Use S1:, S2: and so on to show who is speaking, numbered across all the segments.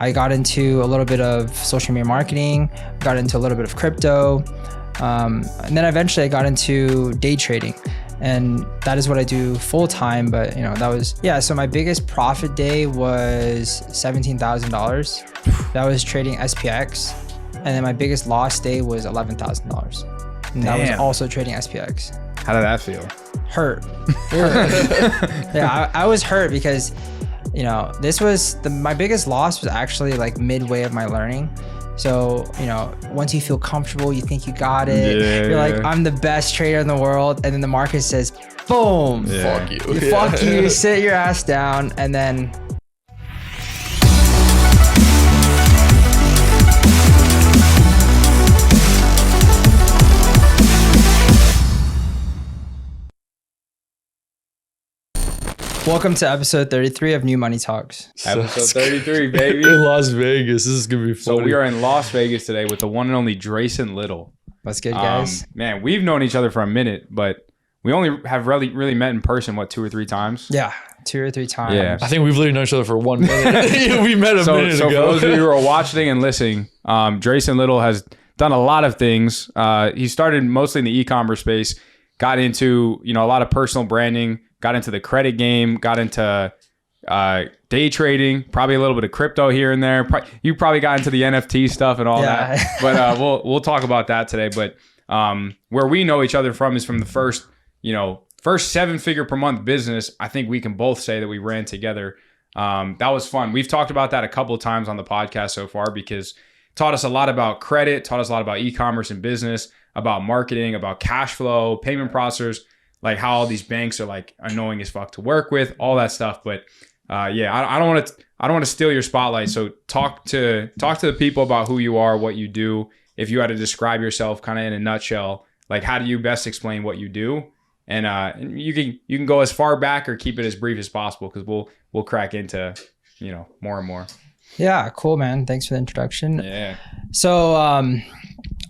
S1: I got into a little bit of social media marketing, got into a little bit of crypto, and then eventually I got into day trading. And that is what I do full time. But that was, so my biggest profit day was $17,000. That was trading SPX. And then my biggest loss day was $11,000. And that was also trading SPX.
S2: How did that feel?
S1: Hurt. Yeah, I was hurt because, this was my biggest loss was actually like midway of my learning. So, once you feel comfortable, you think you got it. Yeah, you're like, I'm the best trader in the world. And then the market says, boom.
S3: Yeah. Fuck you.
S1: Fuck you, sit your ass down. And then welcome to episode 33 of New Money Talks.
S2: Episode 33, baby.
S3: In Las Vegas. This is going to be funny.
S2: So we are in Las Vegas today with the one and only Drayson Little.
S1: What's good, guys?
S2: Man, we've known each other for a minute, but we only have really met in person, 2 or 3 times?
S1: Yeah, 2 or 3 times.
S2: Yeah.
S3: I think we've literally known each other for 1 minute. We met a minute ago.
S2: So for those of you who are watching and listening, Drayson Little has done a lot of things. He started mostly in the e-commerce space, got into a lot of personal branding, got into the credit game, got into day trading, probably a little bit of crypto here and there. You probably got into the NFT stuff and all that. But we'll talk about that today. But where we know each other from is from the first 7-figure per month business. I think we can both say that we ran together. That was fun. We've talked about that a couple of times on the podcast so far because it taught us a lot about credit, taught us a lot about e-commerce and business, about marketing, about cash flow, payment processors, like how all these banks are like annoying as fuck to work with, all that stuff. But I don't want to steal your spotlight. So talk to the people about who you are, what you do. If you had to describe yourself kind of in a nutshell, like how do you best explain what you do? And you can go as far back or keep it as brief as possible because we'll crack into more and more.
S1: Yeah, cool, man. Thanks for the introduction.
S2: Yeah.
S1: So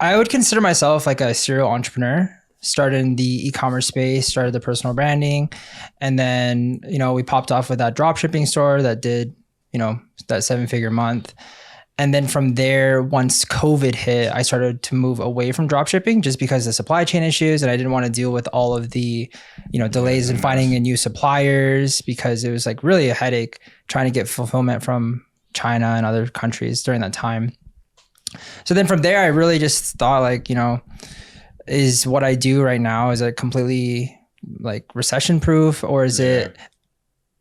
S1: I would consider myself like a serial entrepreneur. Started in the e-commerce space, started the personal branding, and then we popped off with that dropshipping store that did that 7-figure month. And then from there, once COVID hit, I started to move away from dropshipping just because of supply chain issues, and I didn't want to deal with all of the delays in finding new suppliers because it was like really a headache trying to get fulfillment from China and other countries during that time. So then from there, I really just thought like is what I do right now, is it completely like recession proof, or is it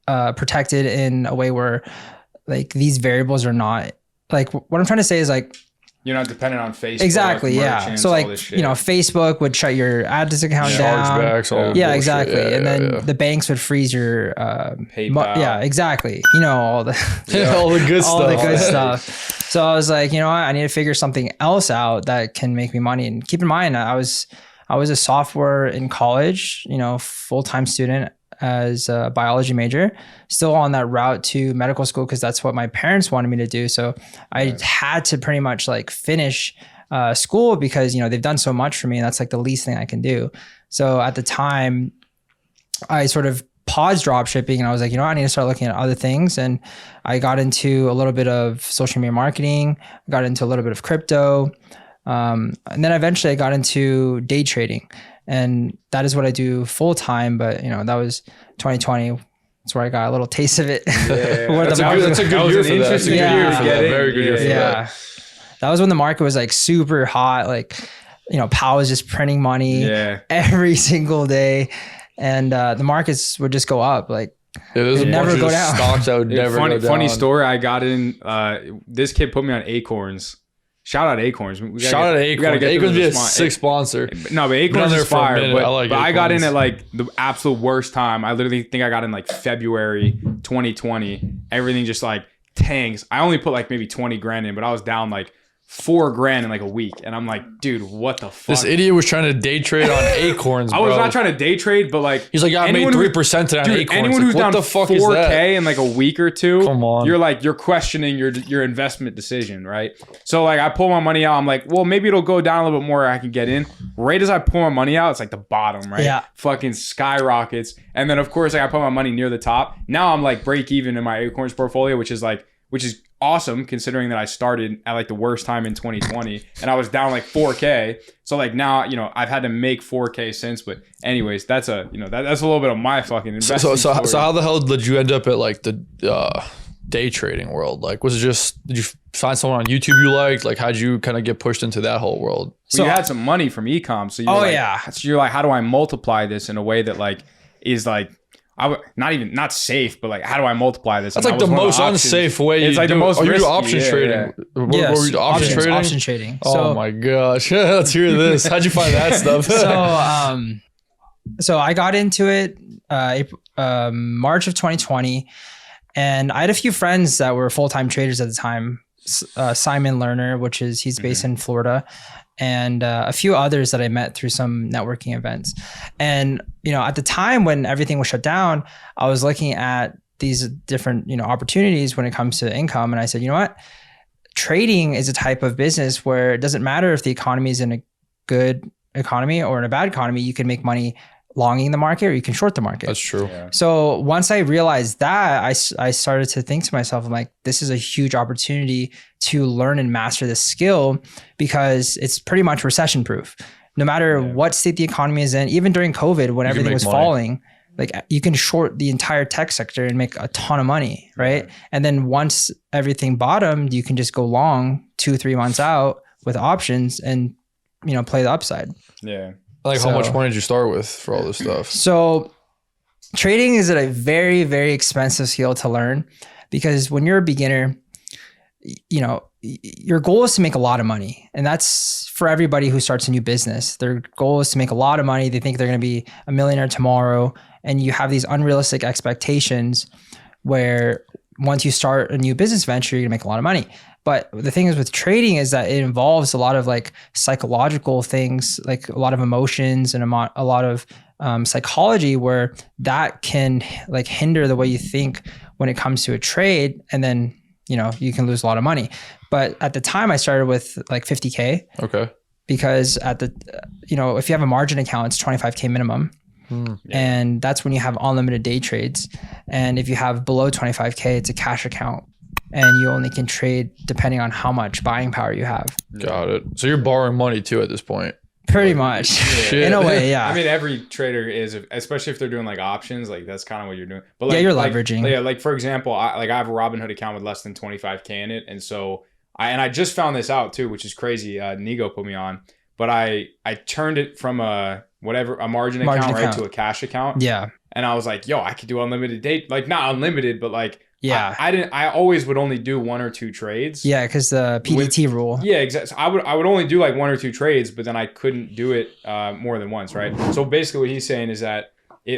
S1: protected in a way where like these variables are not, like what I'm trying to say is like
S2: you're not dependent on Facebook.
S1: Exactly. Yeah. So like, Facebook would shut your ads account down.
S3: Chargebacks,
S1: yeah, exactly. And then the banks would freeze your
S2: PayPal.
S1: Yeah, exactly. All the
S3: all the good
S1: all
S3: stuff.
S1: the good stuff. So I was like, I need to figure something else out that can make me money. And keep in mind, I was a sophomore in college, full-time student as a biology major, still on that route to medical school because that's what my parents wanted me to do. So I had to pretty much like finish school because, they've done so much for me. And that's like the least thing I can do. So at the time I sort of paused dropshipping and I was like, I need to start looking at other things. And I got into a little bit of social media marketing, got into a little bit of crypto. And then eventually I got into day trading. And that is what I do full time. But, that was 2020. That's where I got a little taste of it.
S3: Yeah, that's a good year for that. Very good year for that.
S1: That was when the market was like super hot. Like, Powell was just printing money every single day. And the markets would just go up. Like,
S3: there's never go down. Stocks that would never go down.
S2: Funny story. I got in, this kid put me on Acorns. Shout out Acorns.
S3: Shout out Acorns. Acorns be a sick sponsor.
S2: No, but Acorns is fire. But I got in at like the absolute worst time. I literally think I got in like February 2020. Everything just like tanks. I only put like maybe 20 grand in, but I was down like $4,000 in like a week. And I'm like, dude, what the fuck?
S3: This idiot was trying to day trade on Acorns, bro.
S2: I was not trying to day trade, but like...
S3: He's like, yeah, I made 3% today on Acorns.
S2: Anyone who's down $4K in like a week or two,
S3: come on,
S2: you're questioning your investment decision, right? So like I pull my money out. I'm like, well, maybe it'll go down a little bit more. I can get in. Right as I pull my money out, it's like the bottom, right?
S1: Yeah.
S2: Fucking skyrockets. And then of course, like I put my money near the top. Now I'm like break even in my Acorns portfolio, which is awesome considering that I started at like the worst time in 2020 and I was down like 4K. So like now, you know, I've had to make 4K since, but anyways, that's a, you know, that's a little bit of my fucking investing.
S3: So how the hell did you end up at like the day trading world? Like, was it just, did you find someone on YouTube you liked? Like, how'd you kind of get pushed into that whole world?
S2: So you had some money from eCom. So you're like, how do I multiply this in a way that like is like, not safe, but like, how do I multiply this?
S3: That's like the most unsafe way. It's like the most risky. You do options trading.
S1: Yes, were you option trading.
S3: Oh my gosh. Let's hear this. How'd you find that stuff?
S1: So I got into it March of 2020, and I had a few friends that were full-time traders at the time. Simon Lerner, he's based in Florida, and a few others that I met through some networking events. And, you know, at the time when everything was shut down, I was looking at these different, you know, opportunities when it comes to income. And I said, you know what, trading is a type of business where it doesn't matter if the economy is in a good economy or in a bad economy, you can make money longing the market or you can short the market.
S3: That's true.
S1: Yeah. So once I realized that, I started to think to myself, I'm like, this is a huge opportunity to learn and master this skill because it's pretty much recession proof. No matter what state the economy is in, even during COVID, when everything was falling, like you can short the entire tech sector and make a ton of money, right? And then once everything bottomed, you can just go long 2-3 months out with options and, you know, play the upside.
S2: Yeah.
S3: Like, how much money did you start with for all this stuff?
S1: So trading is a very, very expensive skill to learn because when you're a beginner, you know, your goal is to make a lot of money. And that's for everybody who starts a new business. Their goal is to make a lot of money. They think they're going to be a millionaire tomorrow. And you have these unrealistic expectations where once you start a new business venture, you're going to make a lot of money. But the thing is with trading is that it involves a lot of like psychological things, like a lot of emotions and a lot of psychology where that can like hinder the way you think when it comes to a trade. And then, you know, you can lose a lot of money. But at the time I started with like 50K.
S3: Okay.
S1: Because you know, if you have a margin account, it's 25K minimum. And that's when you have unlimited day trades. And if you have below 25K, it's a cash account. And you only can trade depending on how much buying power you have.
S3: Got it. So you're borrowing money too at this point.
S1: Pretty much. In a way, yeah.
S2: I mean, every trader is, especially if they're doing like options, like that's kind of what you're doing. But like,
S1: yeah, you're leveraging.
S2: Yeah, like for example, I have a Robinhood account with less than 25K in it. And so I just found this out too, which is crazy. Nigo put me on. But I turned it from a margin account right to a cash account.
S1: Yeah.
S2: And I was like, yo, I could do unlimited day, like not unlimited, but like,
S1: yeah,
S2: I always would only do 1 or 2 trades.
S1: Yeah, because the PDT rule.
S2: Yeah, exactly. So I would only do like 1 or 2 trades, but then I couldn't do it more than once, right? So basically, what he's saying is that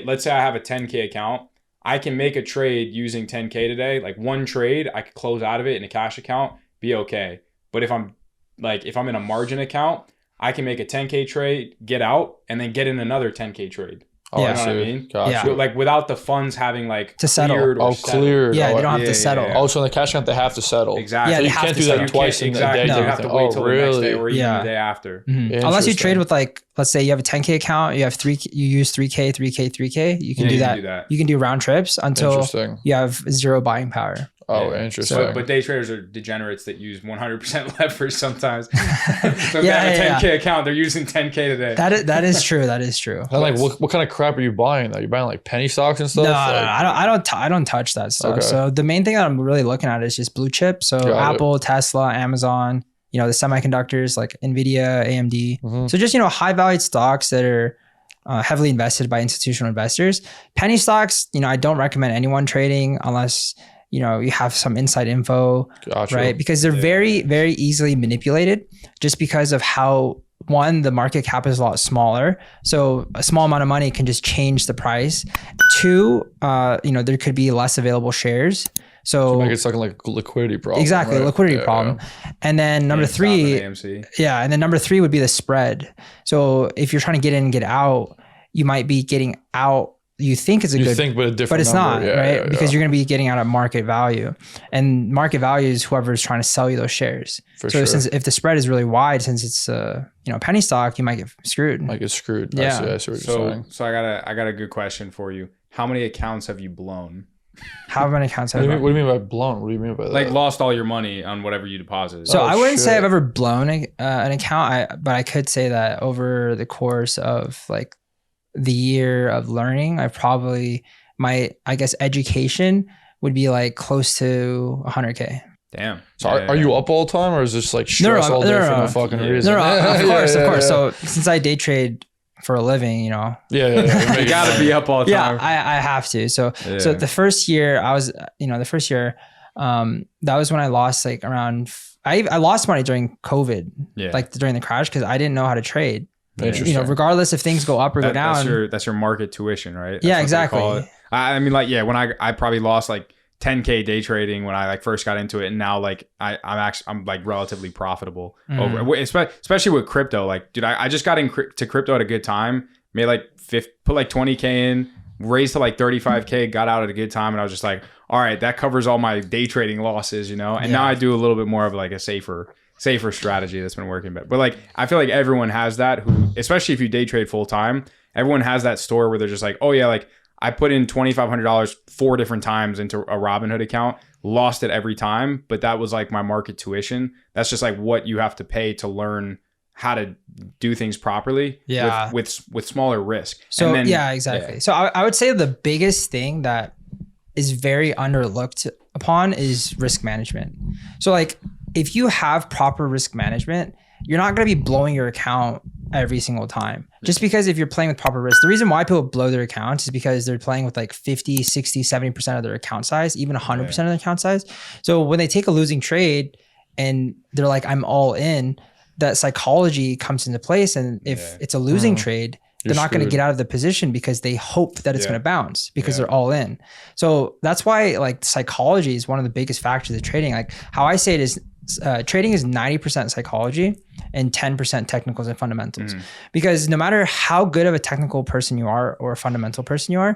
S2: let's say I have a 10K account, I can make a trade using 10K today, like one trade, I could close out of it in a cash account, be okay. But if I'm in a margin account, I can make a 10K trade, get out, and then get in another 10K trade.
S3: Oh,
S2: you know
S3: what
S2: I mean?
S3: Gotcha.
S1: Yeah.
S2: Like without the funds having like
S1: to settle.
S3: Cleared.
S1: Yeah, they don't have to settle.
S3: Oh, so in the cash account, they have to settle.
S2: Exactly.
S1: Yeah,
S3: so you can't do that twice in a day.
S2: You have to wait till the next day or even the day after.
S1: Mm-hmm. Unless you trade with like, let's say you have a 10K account, you use 3K, 3K, 3K. You can do that. You can do round trips until you have 0 buying power.
S3: Oh, interesting.
S2: But day traders are degenerates that use 100% leverage sometimes. So if they have a 10K account, they're using 10K today.
S1: That is true. That is true.
S3: And like, what kind of crap are you buying though? You're buying like penny stocks and stuff?
S1: No, I don't touch that stuff. Okay. So the main thing that I'm really looking at is just blue chip. So Apple, Tesla, Amazon, you know, the semiconductors like Nvidia, AMD. Mm-hmm. So just, you know, high valued stocks that are heavily invested by institutional investors. Penny stocks, you know, I don't recommend anyone trading unless, you know, you have some inside info, right? Because they're very, very easily manipulated just because of how, one, the market cap is a lot smaller. So a small amount of money can just change the price. 2, you know, there could be less available shares. So
S3: make it something like a liquidity problem.
S1: Exactly,
S3: right?
S1: liquidity problem. Yeah. And then number 3, and then number 3 would be the spread. So if you're trying to get in and get out, you might be getting out. You think it's but it's not, right? Because you're going to be getting out at market value, and market value is whoever's trying to sell you those shares. Since if the spread is really wide, since it's you know, penny stock, you might get screwed.
S3: Yeah. I see what you're saying.
S2: So I got a good question for you. How many accounts have you blown?
S1: How many accounts have I blown?
S3: What do you mean by blown? What do you mean by that?
S2: Like lost all your money on whatever you deposited.
S1: So I wouldn't say
S3: shit.
S1: I've ever blown an account, but I could say that over the course of like the year of learning, I guess education would be like close to 100K.
S2: Damn.
S3: So are you up all the time, or is this like stress all day for no fucking reason?
S1: No, of course. So since I day trade for a living, you know.
S3: Yeah.
S2: You gotta be up all the time.
S1: Yeah, I have to. So the first year I was, that was when I lost like around, I lost money during COVID, like during the crash, because I didn't know how to trade.
S3: Interesting.
S1: You know, regardless if things go up or go down.
S2: That's your market tuition, right? That's
S1: yeah, exactly.
S2: I mean, like, when I probably lost like 10K day trading when I like first got into it, and now like I'm like relatively profitable over, especially with crypto. Like, dude, I just got into crypto at a good time, made like put like 20K in, raised to like 35K, got out at a good time, and I was just like, all right, that covers all my day trading losses, you know. And now I do a little bit more of like a safer strategy that's been working. But like, I feel like everyone has that, who, especially if you day trade full time, everyone has that story where they're just like, oh yeah, like I put in $2,500 4 different times into a Robinhood account, lost it every time, but that was like my market tuition. That's just like what you have to pay to learn how to do things properly with smaller risk.
S1: So exactly. So I would say the biggest thing that is very underlooked upon is risk management. So like, if you have proper risk management, you're not going to be blowing your account every single time. Just because if you're playing with proper risk, the reason why people blow their accounts is because they're playing with like 50, 60, 70% of their account size, even 100% of their account size. So when they take a losing trade and they're like, I'm all in, that psychology comes into place. And if it's a losing trade, they're not going to get out of the position because they hope that it's going to bounce because they're all in. So that's why like psychology is one of the biggest factors of trading. Like how I say it is, trading is 90% psychology and 10% technicals and fundamentals. Because no matter how good of a technical person you are or a fundamental person you are,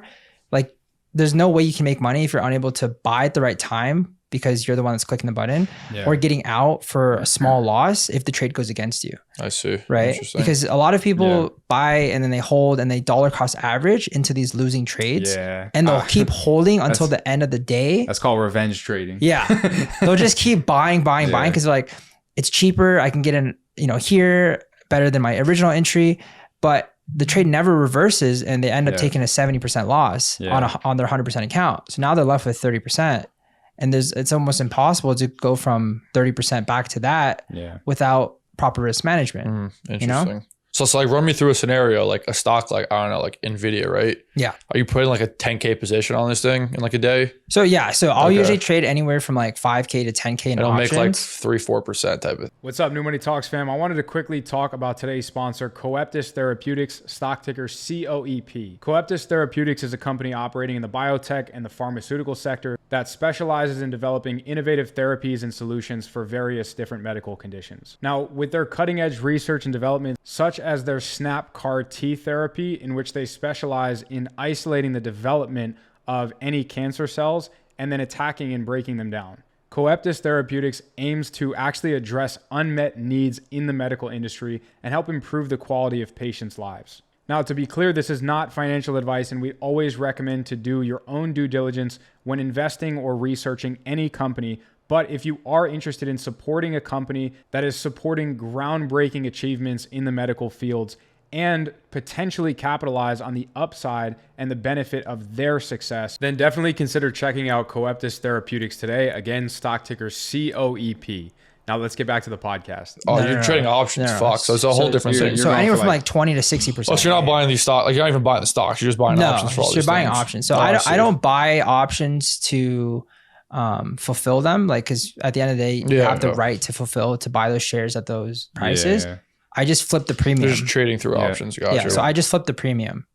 S1: like there's no way you can make money if you're unable to buy at the right time because you're the one that's clicking the button or getting out for a small loss if the trade goes against you.
S3: I see.
S1: Right? Because a lot of people buy and then they hold and they dollar cost average into these losing trades and they'll keep holding until the end of the day.
S2: That's called revenge trading.
S1: Yeah. They'll just keep buying because they're like, it's cheaper. I can get in, here better than my original entry, but the trade never reverses and they end up taking a 70% loss on their 100% account. So now they're left with 30%. And it's almost impossible to go from 30% back to that without proper risk management.
S3: Interesting. So it's like, run me through a scenario, like a stock, like, I don't know, like Nvidia, right? Yeah. Are you putting like a 10K position on this thing in like a day?
S1: So I'll usually trade anywhere from like 5K to 10K in options.
S3: It'll make like 3-4% type of.
S2: What's up, New Money Talks fam? I wanted to quickly talk about today's sponsor, Coeptis Therapeutics, stock ticker COEP. Coeptis Therapeutics is a company operating in the biotech and the pharmaceutical sector that specializes in developing innovative therapies and solutions for various different medical conditions. Now, with their cutting edge research and development, such as their SNAP CAR T therapy, in which they specialize in isolating the development of any cancer cells and then attacking and breaking them down. Coeptis Therapeutics aims to actually address unmet needs in the medical industry and help improve the quality of patients' lives. Now, to be clear, this is not financial advice, and we always recommend to do your own due diligence when investing or researching any company. But if you are interested in supporting a company that is supporting groundbreaking achievements in the medical fields and potentially capitalize on the upside and the benefit of their success, then definitely consider checking out Coeptis Therapeutics today. Again, stock ticker COEP. Now let's get back to the podcast.
S3: Oh, you're trading options, fuck. So it's a whole different thing.
S1: So anywhere from like 20 to 60%.
S3: Oh, so you're not buying these stocks. Like you're not even buying the stocks. You're just buying options for all these things.
S1: You're buying options. So I don't buy options to fulfill them. Like, because at the end of the day, you have the right to fulfill, to buy those shares at those prices. I just flip the premium.
S3: They're just trading through options. Gotcha.
S1: So I just flip the premium.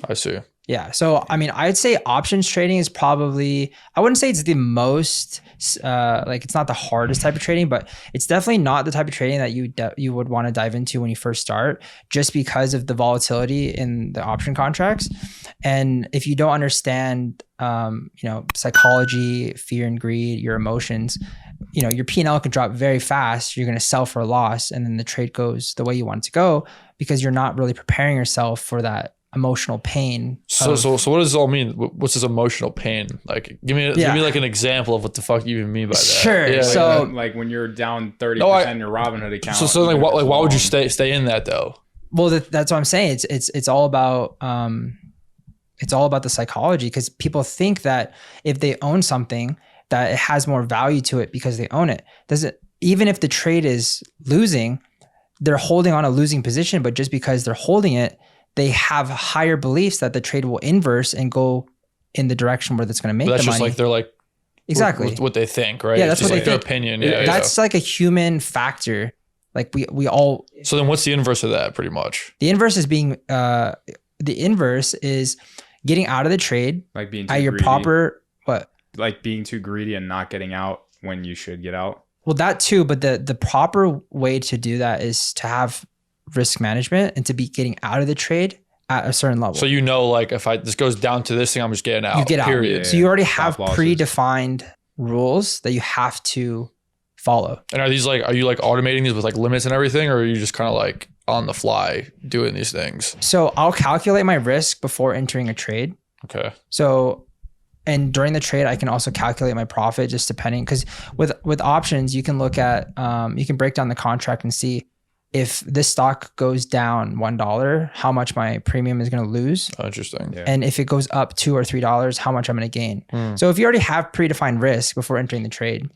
S3: I see.
S1: Yeah. So, I mean, I'd say options trading is probably, I wouldn't say it's the most, it's not the hardest type of trading, but it's definitely not the type of trading that you would want to dive into when you first start, just because of the volatility in the option contracts. And if you don't understand, psychology, fear and greed, your emotions, your P&L can drop very fast. You're going to sell for a loss, and then the trade goes the way you want it to go because you're not really preparing yourself for that emotional pain.
S3: So what does it all mean? What's this emotional pain? Like, give me like an example of what the fuck you even mean by that.
S1: Sure.
S3: Yeah,
S1: So
S2: like when you're down 30% in your Robinhood account.
S3: So like, why would you stay in that though?
S1: well, that's what I'm saying. It's all about the psychology, because people think that if they own something, that it has more value to it because they own it. Even if the trade is losing, they're holding on a losing position, but just because they're holding it, they have higher beliefs that the trade will inverse and go in the direction where that's going to make
S3: But that's
S1: the
S3: just
S1: money.
S3: like they're like
S1: Exactly
S3: what they think, right?
S1: Yeah, that's
S3: it's
S1: what
S3: like
S1: they
S3: their
S1: think.
S3: opinion. Yeah,
S1: That's like a human factor. Like we all.
S3: So then, what's the inverse of that? Pretty much.
S1: The inverse is getting out of the trade
S2: like being too
S1: at your
S2: greedy.
S1: proper what?
S2: Like being too greedy and not getting out when you should get out.
S1: Well, that too, but the proper way to do that is to have risk management and to be getting out of the trade at a certain level.
S3: So like if this goes down to this thing, I'm just getting out.
S1: You get out.
S3: Period.
S2: Yeah.
S1: So you already have
S2: Stop losses.
S1: predefined rules that you have to follow.
S3: And are you like automating these with like limits and everything, or are you just kind of like on the fly doing these things?
S1: So I'll calculate my risk before entering a trade.
S3: Okay.
S1: So, and during the trade, I can also calculate my profit, just depending, because with options, you can look at, you can break down the contract and see if this stock goes down $1, how much my premium is going to lose.
S3: Oh, interesting.
S2: Yeah.
S1: And if it goes up $2 or $3, how much I'm going to gain. So if you already have predefined risk before entering the trade,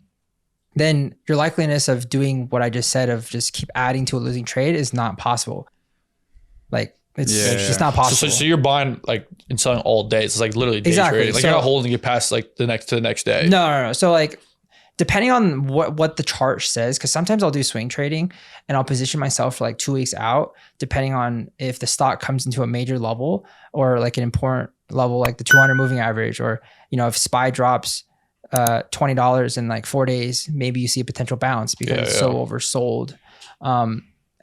S1: then your likeliness of doing what I just said, of just keep adding to a losing trade, is not possible. Like it's just not possible.
S3: So you're buying like and selling all day. It's like literally day
S1: Exactly.
S3: trading. Like you're not holding it past like the next day.
S1: No. So like, depending on what the chart says, because sometimes I'll do swing trading and I'll position myself for like 2 weeks out, depending on if the stock comes into a major level or like an important level, like the 200 moving average, or, if SPY drops $20 in like 4 days, maybe you see a potential bounce because it's so oversold.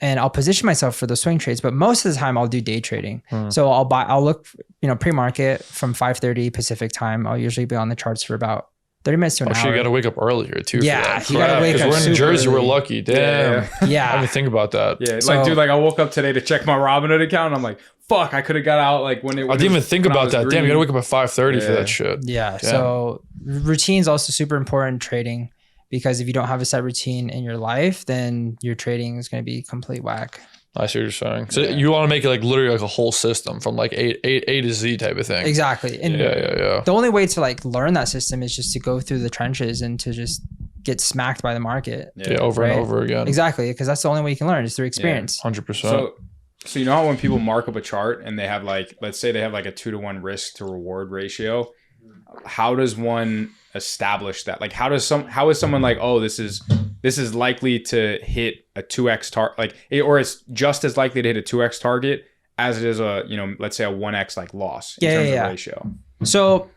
S1: And I'll position myself for the swing trades, but most of the time I'll do day trading. So I'll look, pre-market from 5:30 Pacific time. I'll usually be on the charts for about 30 minutes to an hour.
S3: So you got to wake up earlier too.
S1: Yeah,
S3: for that.
S1: you got to wake up.
S3: Because we're in Jersey,
S1: early.
S3: we're lucky. Damn.
S1: Yeah.
S3: I didn't think about that.
S2: Yeah,
S1: So-
S2: dude, I woke up today to check my Robinhood account. And I'm like, fuck, I could have got out like when it.
S3: I didn't even think about that. Damn, you got to wake up at 5:30 for
S2: Yeah.
S3: that shit.
S1: Yeah.
S3: Damn.
S1: So routine's also super important in trading, because if you don't have a set routine in your life, then your trading is going to be complete whack.
S3: I see what you're saying. So you want to make it like literally like a whole system from like A to Z type of thing.
S1: Exactly. And
S3: Yeah.
S1: the only way to like learn that system is just to go through the trenches and to just get smacked by the market.
S3: Yeah, over
S1: Right.
S3: and over again.
S1: Exactly. Because that's the only way you can learn, is through experience.
S3: 100%.
S2: So you know how when people mark up a chart and they have like, let's say they have like a 2-to-1 risk to reward ratio, how does one establish that? Like how is someone like, oh, this is likely to hit a 2x target, or it's just as likely to hit a 2x target as it is a, let's say a 1x like loss in terms of ratio.
S1: So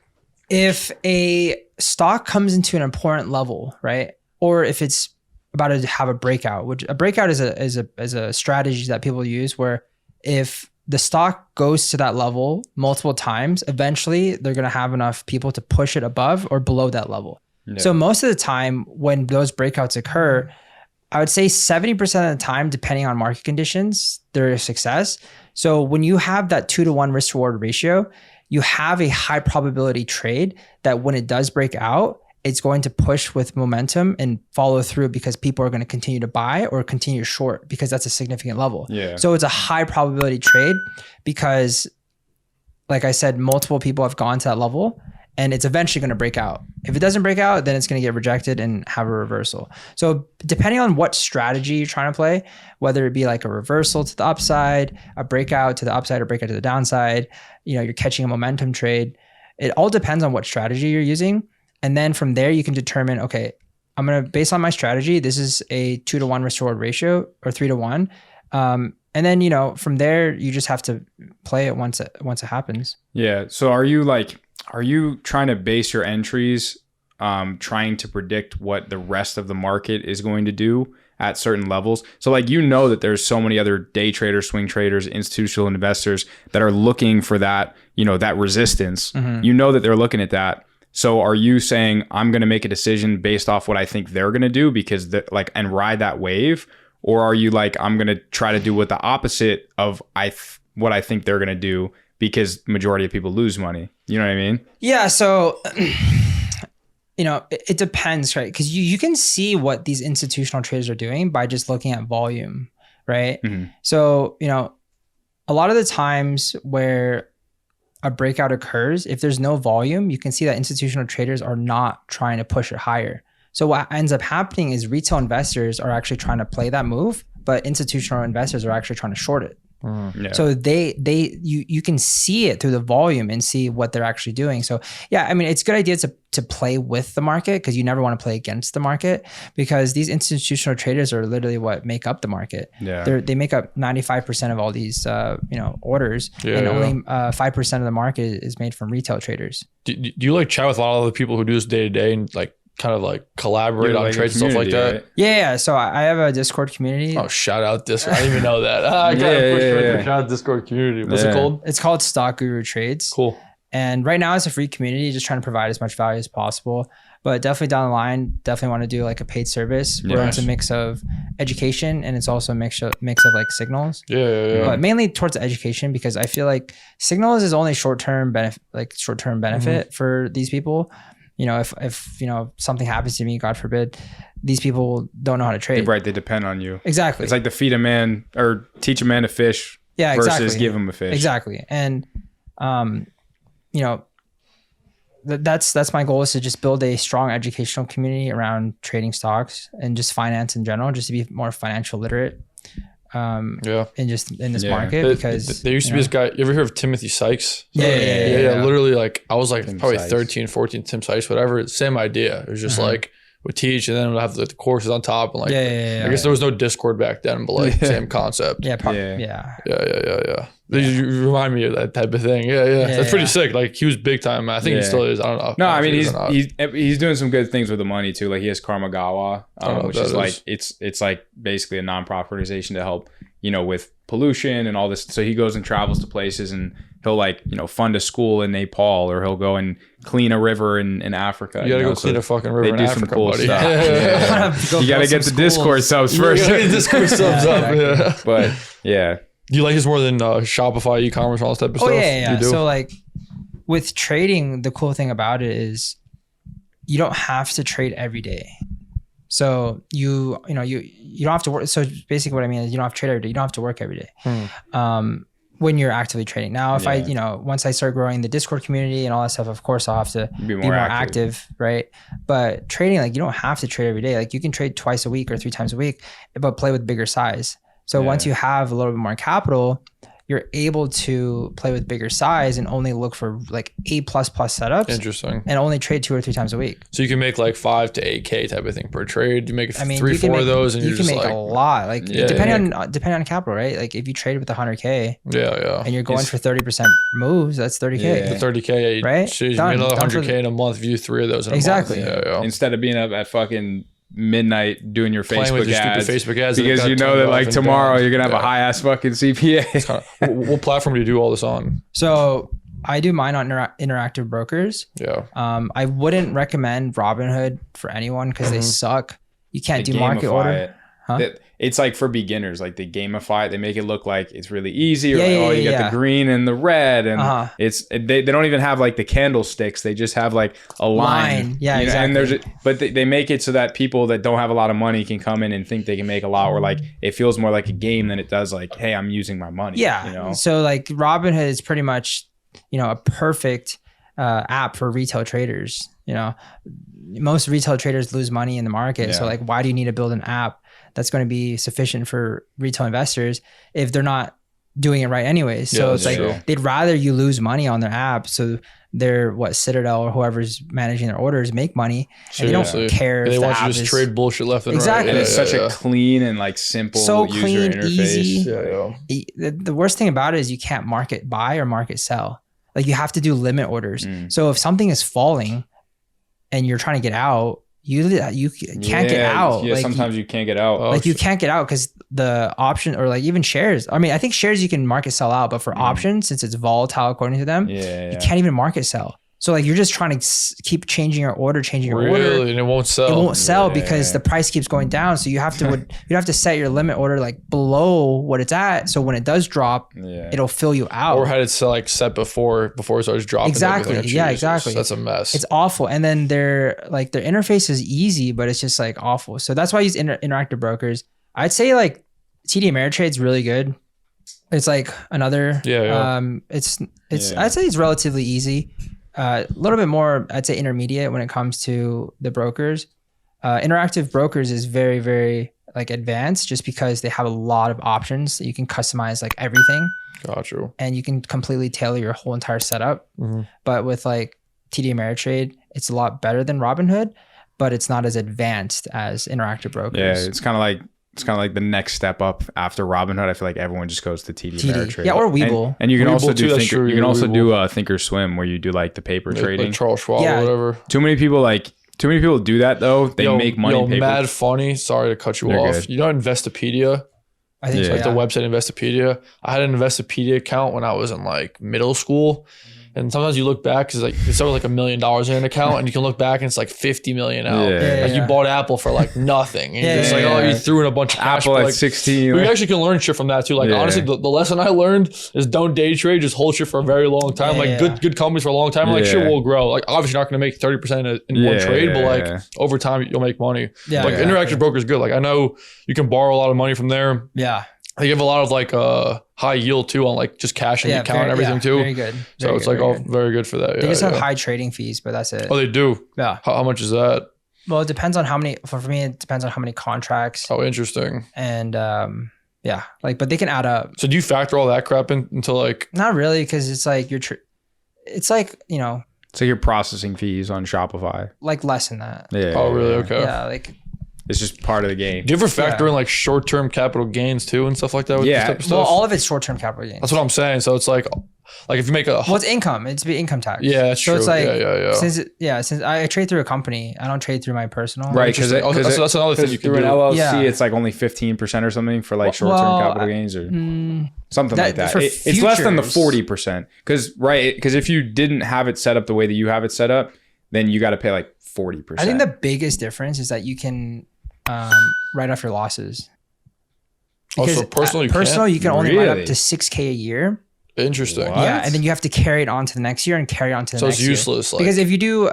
S1: if a stock comes into an important level, right? Or if it's about to have a breakout, which a breakout is a strategy that people use, where if the stock goes to that level multiple times, eventually they're going to have enough people to push it above or below that level.
S2: Yeah.
S1: So most of the time when those breakouts occur, I would say 70% of the time, depending on market conditions, they're a success. So when you have that 2-to-1 risk reward ratio, you have a high probability trade that when it does break out, it's going to push with momentum and follow through, because people are going to continue to buy or continue to short, because that's a significant level.
S2: Yeah.
S1: So it's a high probability trade because, like I said, multiple people have gone to that level and it's eventually going to break out. If it doesn't break out, then it's going to get rejected and have a reversal. So depending on what strategy you're trying to play, whether it be like a reversal to the upside, a breakout to the upside, or breakout to the downside, you're catching a momentum trade. It all depends on what strategy you're using. And then from there, you can determine, okay, I'm going to, based on my strategy, this is a 2-to-1 risk reward ratio, or 3-to-1. And then, from there, you just have to play it once it happens.
S2: Yeah. So are you trying to base your entries, trying to predict what the rest of the market is going to do at certain levels? So that there's so many other day traders, swing traders, institutional investors that are looking for that, that resistance.
S1: Mm-hmm.
S2: That they're looking at that. So are you saying I'm going to make a decision based off what I think they're going to do and ride that wave? Or are you like, I'm going to try to do what the opposite of what I think they're going to do because majority of people lose money. You know what I mean?
S1: Yeah. So, it depends, right? Because you can see what these institutional traders are doing by just looking at volume, right?
S2: Mm-hmm.
S1: So, a lot of the times where a breakout occurs, if there's no volume, you can see that institutional traders are not trying to push it higher. So what ends up happening is retail investors are actually trying to play that move, but institutional investors are actually trying to short it.
S2: Yeah.
S1: So you can see it through the volume and see what they're actually doing. So yeah, I mean, it's a good idea to play with the market, because you never want to play against the market, because these institutional traders are literally what make up the market.
S2: Yeah.
S1: They make up 95% of all these orders, and only 5% of the market is made from retail traders.
S3: Do you like chat with a lot of the people who do this day to day and like kind of like collaborate on trades and stuff like that?
S2: Right?
S1: Yeah. So I have a Discord community.
S3: Oh, shout out Discord. I didn't even know that. I gotta push right there. Shout out Discord community. What's it called?
S1: It's called Stock Guru Trades.
S3: Cool.
S1: And right now it's a free community, just trying to provide as much value as possible. But definitely down the line, definitely want to do like a paid service where it's a mix of education and it's also a mix of like signals.
S3: Yeah.
S1: But mainly towards education, because I feel like signals is only short-term benefit for these people. If something happens to me, God forbid, these people don't know how to trade.
S2: Right. They depend on you.
S1: Exactly.
S2: It's like the feed a man or teach a man to fish versus give him a fish.
S1: Exactly. And, that's my goal, is to just build a strong educational community around trading stocks and just finance in general, just to be more financial literate. In this market, because
S3: there used to be this guy. You ever heard of Timothy Sykes?
S1: Yeah.
S3: Literally, like I was like
S2: Tim
S3: probably
S2: Sykes.
S3: 13, 14, Tim Sykes, whatever. Same idea. It was just like we teach and then we'll have the courses on top and like I guess there was no Discord back then, but like same concept.
S1: Yeah.
S3: You remind me of that type of thing. That's pretty sick. Like he was big time. I think he still is. I don't know.
S2: No, I mean he's doing some good things with the money too. Like he has Karmagawa, which is like it's like basically a non-profit organization to help with pollution and all this. So he goes and travels to places and he'll like fund a school in Nepal, or he'll go and clean a river in Africa.
S3: You gotta go clean a fucking river in Africa,
S2: cool
S3: buddy.
S2: Stuff. You gotta get the Discord subs first.
S3: You gotta get Discord subs up. Yeah.
S2: But yeah.
S3: Do you like this more than Shopify, e-commerce, all this type of stuff?
S1: Yeah.
S3: You do?
S1: So like with trading, the cool thing about it is you don't have to trade every day. So you don't have to work. So basically what I mean is you don't have to trade every day. You don't have to work every day. When you're actively trading. Now, if I once I start growing the Discord community and all that stuff, of course I'll have to be more active, right? But trading, like you don't have to trade every day. Like you can trade twice a week or 3 times a week, but play with bigger size. So once you have a little bit more capital, you're able to play with bigger size and only look for like A++ setups.
S3: Interesting.
S1: And only trade 2 or 3 times a week.
S3: So you can make like 5 to 8K type of thing per trade. You make 3-4 of those, and
S1: you can make
S3: like,
S1: a lot. Like depending on capital, right? Like if you trade with 100K,
S3: and
S1: you're going for 30% moves, that's 30K.
S3: The 30K,
S1: right?
S3: So you made another 100K in a month. If you do 3 of those in a month. Yeah.
S2: Instead of being up at fucking midnight doing your Facebook ads,
S3: because
S2: you know that like tomorrow you're gonna have a high ass fucking CPA.
S3: What platform do you do all this on?
S1: So I do mine on interactive brokers. I wouldn't recommend Robinhood for anyone because they suck. You can't do market order.
S2: It's like for beginners, like they gamify it. They make it look like it's really easy. Or you get the green and the red, and they don't even have like the candlesticks. They just have like a line.
S1: Yeah, exactly.
S2: And but they make it so that people that don't have a lot of money can come in and think they can make a lot. Or like it feels more like a game than it does like, hey, I'm using my money.
S1: Yeah. So like Robinhood is pretty much a perfect app for retail traders. Most retail traders lose money in the market. So like, why do you need to build an app that's going to be sufficient for retail investors if they're not doing it right anyways? So it's like they'd rather you lose money on their app. So they're Citadel or whoever's managing their orders make money, and they don't care.
S3: They want you to just trade bullshit left and right.
S2: And it's such a clean and like simple user interface.
S1: Easy. The worst thing about it is you can't market buy or market sell. Like you have to do limit orders. So if something is falling and you're trying to get out, you can't get out.
S2: Yeah,
S1: like
S2: sometimes you can't get out.
S1: You can't get out because the option, or like even shares. I mean, I think shares you can market sell out, but for options, since it's volatile according to them, you can't even market sell. So like you're just trying to keep changing your order, changing your order.
S3: Really? And it won't sell.
S1: It won't sell because the price keeps going down. So you have to set your limit order like below what it's at. So when it does drop, it'll fill you out.
S3: Or had it set before it starts dropping.
S1: Exactly. Yeah, exactly.
S3: That's a mess.
S1: It's awful. And then their interface is easy, but it's just like awful. So that's why I use interactive brokers. I'd say like TD Ameritrade's really good. It's like another. It's I'd say it's relatively easy. A little bit more, I'd say intermediate when it comes to the brokers. Interactive brokers is very, very like advanced just because they have a lot of options that you can customize like everything.
S3: Got you.
S1: And you can completely tailor your whole entire setup. But with like TD Ameritrade, it's a lot better than Robinhood, but it's not as advanced as interactive brokers.
S2: Yeah, it's kind of like the next step up after Robinhood. I feel like everyone just goes to TD Ameritrade.
S1: Yeah, or Webull.
S2: And you can
S3: Webull
S2: also
S3: too,
S2: you can also do Thinkorswim where you do like the paper trading.
S3: Like Charles Schwab or whatever.
S2: Too many people do that though. They make money. Paper.
S3: Mad funny. Sorry to cut you off. Good. You know Investopedia?
S1: I think so,
S3: like the website Investopedia. I had an Investopedia account when I was in like middle school. And sometimes you look back because like it's always like $1 million in an account, and you can look back and it's like 50 million out. You bought Apple for like nothing. And you're just like, you threw in a bunch of cash.
S2: Apple at 16.
S3: We actually can learn shit from that too. Like honestly, the lesson I learned is don't day trade, just hold shit for a very long time. Good companies for a long time. Like shit will grow. Like obviously you're not gonna make 30% in one trade, but like over time you'll make money. Interactive broker is good. Like I know you can borrow a lot of money from there. They give a lot of like high yield too on like just cash in the account and everything too.
S1: Very good.
S3: So it's like all very good for that.
S1: They just have high trading fees, but that's it.
S3: Oh, they do?
S1: Yeah.
S3: How much is that?
S1: Well, it depends on how many, for me, it depends on how many contracts.
S3: Oh, interesting.
S1: And but they can add up.
S3: So do you factor all that crap in into like?
S1: Not really, because it's like it's like, you know.
S2: So your processing fees on Shopify.
S1: Like less than that.
S2: Yeah.
S3: Oh, really? Okay.
S1: Yeah, like.
S2: It's just part of the game.
S3: Do you ever factor in like short-term capital gains too and stuff like that with this type of stuff?
S1: Well, all of it's short-term capital gains.
S3: That's what I'm saying. So it's like if you make a...
S1: Well, it's income. It's be income tax.
S3: Yeah, that's true.
S1: So it's like, since I trade through a company, I don't trade through my personal.
S2: Right, because
S3: that's another thing you can do.
S2: Through an LLC, it's like only 15% or something for like short-term capital gains or something like that. It's less than the 40%. Because if you didn't have it set up the way that you have it set up, then you got to pay like 40%.
S1: I think the biggest difference is that you can... write off your losses.
S3: Because so personal
S1: you can only write up to $6,000 a year.
S3: Interesting.
S2: What?
S1: Yeah, and then you have to carry it on to the next year and carry it on to the next year.
S3: So it's useless.
S1: Because if you do,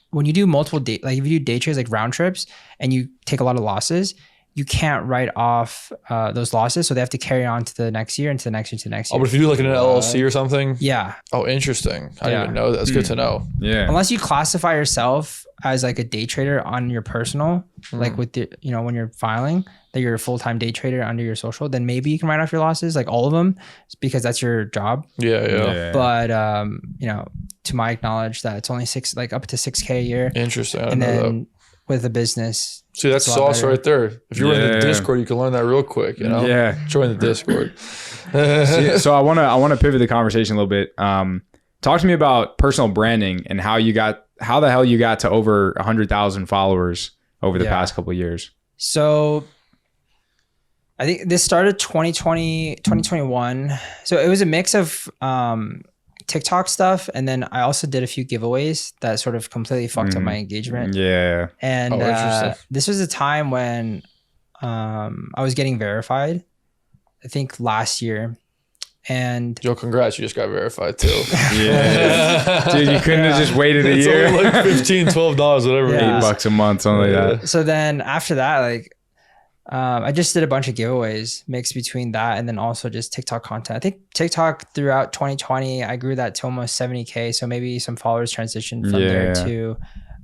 S1: when you do multiple if you do day trades like round trips and you take a lot of losses, you can't write off those losses. So they have to carry on to the next year and to the next year, to the next year.
S3: Oh, but if you do like an LLC or something?
S1: Yeah.
S3: Oh, interesting. I didn't even know that. That's good to know.
S2: Yeah.
S1: Unless you classify yourself as like a day trader on your personal, like with the, when you're filing that you're a full-time day trader under your social, then maybe you can write off your losses, like all of them, because that's your job.
S3: Yeah.
S1: But, to my knowledge that it's only up to $6,000 a year.
S3: Interesting.
S1: And then with a business.
S3: See, that's sauce right there. If you're in the Discord, you can learn that real quick,
S2: Yeah.
S3: Join the Discord.
S2: So I want to pivot the conversation a little bit. Talk to me about personal branding and how the hell you got to over 100,000 followers over the past couple of years.
S1: So I think this started 2020, 2021. So it was a mix of TikTok stuff, and then I also did a few giveaways that sort of completely fucked up my engagement.
S2: Yeah.
S1: And this was a time when I was getting verified, I think last year. And
S3: yo, congrats, you just got verified too.
S2: Yeah. Dude, you couldn't have just waited a year.
S3: It's only like $15, $12, whatever it is.
S2: $8 a month, something like that.
S1: So then after that, like I just did a bunch of giveaways mixed between that and then also just TikTok content. I think TikTok throughout 2020, I grew that to almost 70K. So maybe some followers transitioned from there to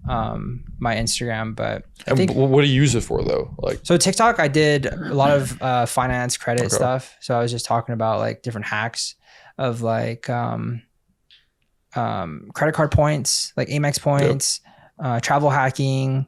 S1: my Instagram. But I think,
S3: what do you use it for though?
S1: So TikTok, I did a lot of finance credit stuff. So I was just talking about like different hacks of like credit card points, like Amex points, travel hacking,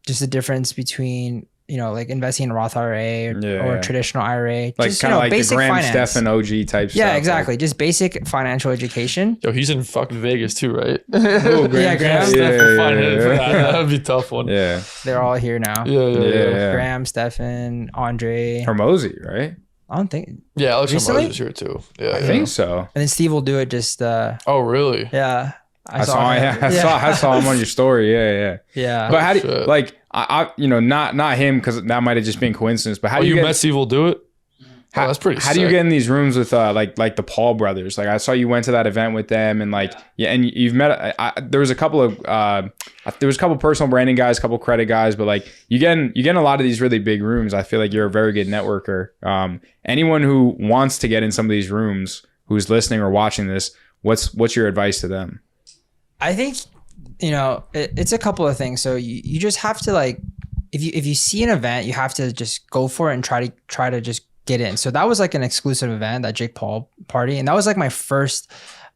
S1: just the difference between, like investing in a Roth IRA or traditional IRA.
S2: Like
S1: just,
S2: kind of like
S1: basic
S2: the Graham
S1: finance.
S2: Stephan OG type stuff.
S1: Yeah, exactly. Just basic financial education.
S3: Yo, he's in fucking Vegas too, right?
S2: Oh,
S1: Graham
S3: Stephan. That would be a tough one.
S2: Yeah.
S1: They're all here now.
S3: Yeah.
S1: Graham, Stephan, Andre.
S2: Hormozy, right?
S1: I don't think.
S3: Yeah, Alex
S1: Recently?
S3: Ambrose is here too. Yeah,
S2: I think so.
S1: And then Steve will do it just.
S3: Oh, really?
S1: Yeah.
S2: I saw him on your story. Yeah.
S1: Yeah.
S2: But how do you, like, I not him, because that might have just been coincidence. But how do you
S3: met Steve will do it?
S2: How,
S3: that's pretty
S2: How
S3: sick.
S2: do you get in these rooms with like the Paul brothers? Like I saw you went to that event with them, and like and you've met. There was a couple of personal branding guys, a couple credit guys, but like you get in a lot of these really big rooms. I feel like you're a very good networker. Anyone who wants to get in some of these rooms, who's listening or watching this, what's your advice to them?
S1: I think it's a couple of things. So you just have to, like, if you see an event, you have to just go for it and try to just get in. So that was like an exclusive event, that Jake Paul party. And that was like my first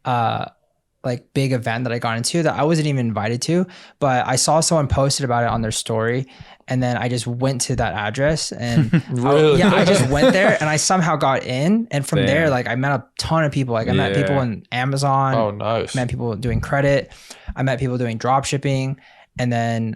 S1: like big event that I got into that I wasn't even invited to, but I saw someone posted about it on their story. And then I just went to that address and
S3: really?
S1: I just went there and I somehow got in. And from there, like I met a ton of people. Like I met people in Amazon.
S3: Oh, nice.
S1: I met people doing credit. I met people doing drop shipping. And then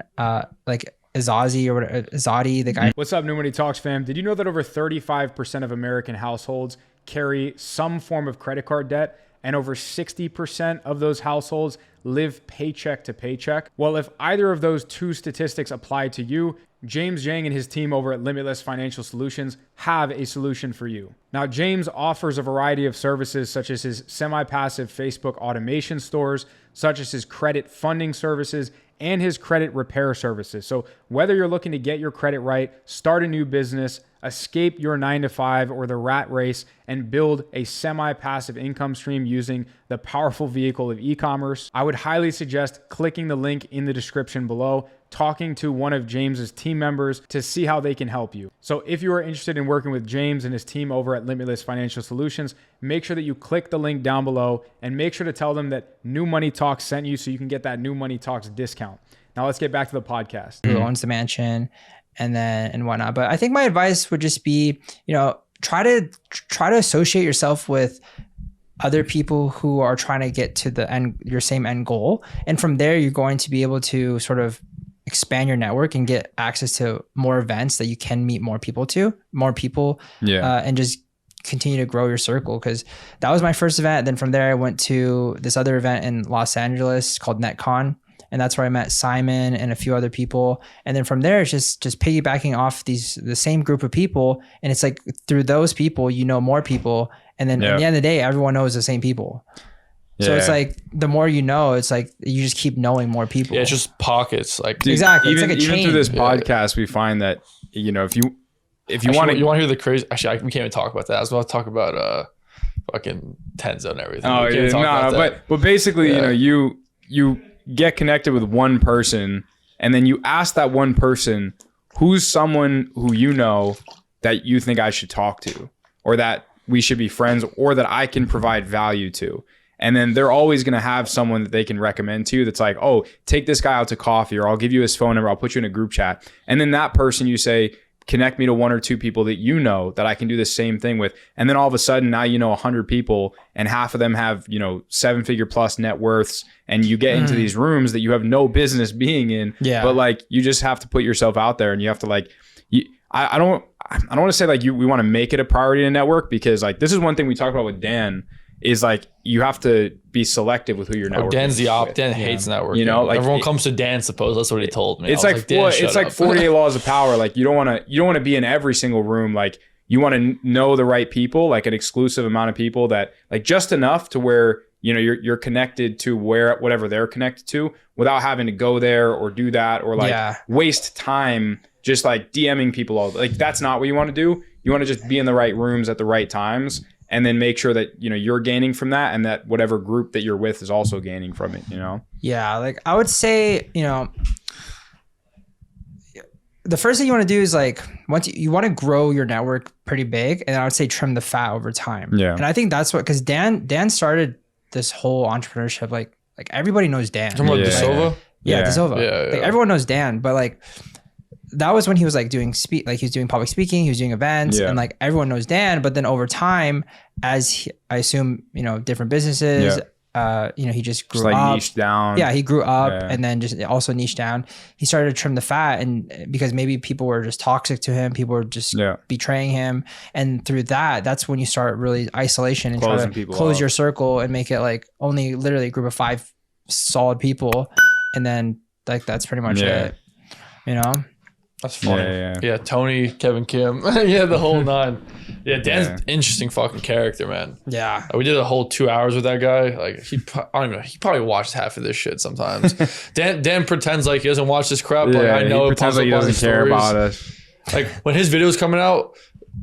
S1: like Azadi or whatever, Azadi, the guy.
S2: What's up, New Money Talks fam? Did you know that over 35% of American households carry some form of credit card debt, and over 60% of those households live paycheck to paycheck? Well, if either of those two statistics apply to you, James Jang and his team over at Limitless Financial Solutions have a solution for you. Now, James offers a variety of services such as his semi-passive Facebook automation stores, such as his credit funding services, and his credit repair services. So whether you're looking to get your credit right, start a new business, escape your 9-to-5 or the rat race, and build a semi-passive income stream using the powerful vehicle of e-commerce, I would highly suggest clicking the link in the description below, talking to one of James's team members to see how they can help you. So if you are interested in working with James and his team over at Limitless Financial Solutions, make sure that you click the link down below and make sure to tell them that New Money Talks sent you so you can get that New Money Talks discount. Now let's get back to the podcast.
S1: Who owns the mansion and whatnot. But I think my advice would just be, try to associate yourself with other people who are trying to get to your same end goal. And from there, you're going to be able to sort of expand your network and get access to more events that you can meet more people, and just continue to grow your circle. Because that was my first event. Then from there, I went to this other event in Los Angeles called NetCon. And that's where I met Simon and a few other people. And then from there, it's just piggybacking off the same group of people. And it's like through those people, more people. And then at the end of the day, everyone knows the same people. So it's like the more you know, it's like you just keep knowing more people.
S3: Yeah, it's just pockets. Like
S2: dude,
S1: exactly.
S2: Even,
S1: it's like a chain.
S2: Even through this podcast, we find that if you want to
S3: hear the crazy. Actually, we can't even talk about that. I was about to talk about fucking Tenzo and everything.
S2: Oh yeah, but basically, you get connected with one person, and then you ask that one person, who's someone who you know that you think I should talk to, or that we should be friends, or that I can provide value to. And then they're always going to have someone that they can recommend to you that's like, oh, take this guy out to coffee, or I'll give you his phone number. I'll put you in a group chat. And then that person, you say, connect me to one or two people that you know that I can do the same thing with. And then all of a sudden now 100 people, and half of them have 7-figure plus net worths, and you get into these rooms that you have no business being in. Yeah. But like you just have to put yourself out there, and you have to like I don't want to say like we want to make it a priority to network, because like this is one thing we talked about with Dan is like you have to be selective with who you're networking.
S3: Dan's the op. Dan hates networking. Like everyone comes to Dan. Suppose that's what he told me.
S2: It's like 48 laws of power. Like you don't want to be in every single room. Like you want to know the right people, like an exclusive amount of people that like just enough to where you're connected to whatever they're connected to, without having to go there or do that, or like waste time just like DMing people all. Like that's not what you want to do. You want to just be in the right rooms at the right times, and then make sure that you're gaining from that, and that whatever group that you're with is also gaining from it.
S1: Yeah, like I would say, the first thing you want to do is like once you want to grow your network pretty big, and I would say trim the fat over time. Yeah, and I think that's because Dan started this whole entrepreneurship. Like everybody knows Dan.
S3: Talking about DeSilva?
S1: Yeah, DeSilva. Yeah. Like everyone knows Dan, but like that was when he was like doing he was doing public speaking, he was doing events, and like everyone knows Dan. But then over time, as I assume, different businesses, he just grew
S2: like
S1: up.
S2: niche down.
S1: Yeah, he grew up and then just also niche down. He started to trim the fat, and because maybe people were just toxic to him, people were just betraying him, and through that's when you start really isolation and try to close your circle and make it like only literally a group of 5 solid people, and then like that's pretty much it.
S3: That's funny. Yeah, Tony, Kevin Kim. Yeah, the whole 9. Yeah, Dan's an interesting fucking character, man.
S1: Yeah.
S3: We did a whole 2 hours with that guy. Like I don't know. He probably watched half of this shit sometimes. Dan pretends like he doesn't watch this crap. Like I know
S2: he pretends like he doesn't care about us.
S3: Like when his videos coming out,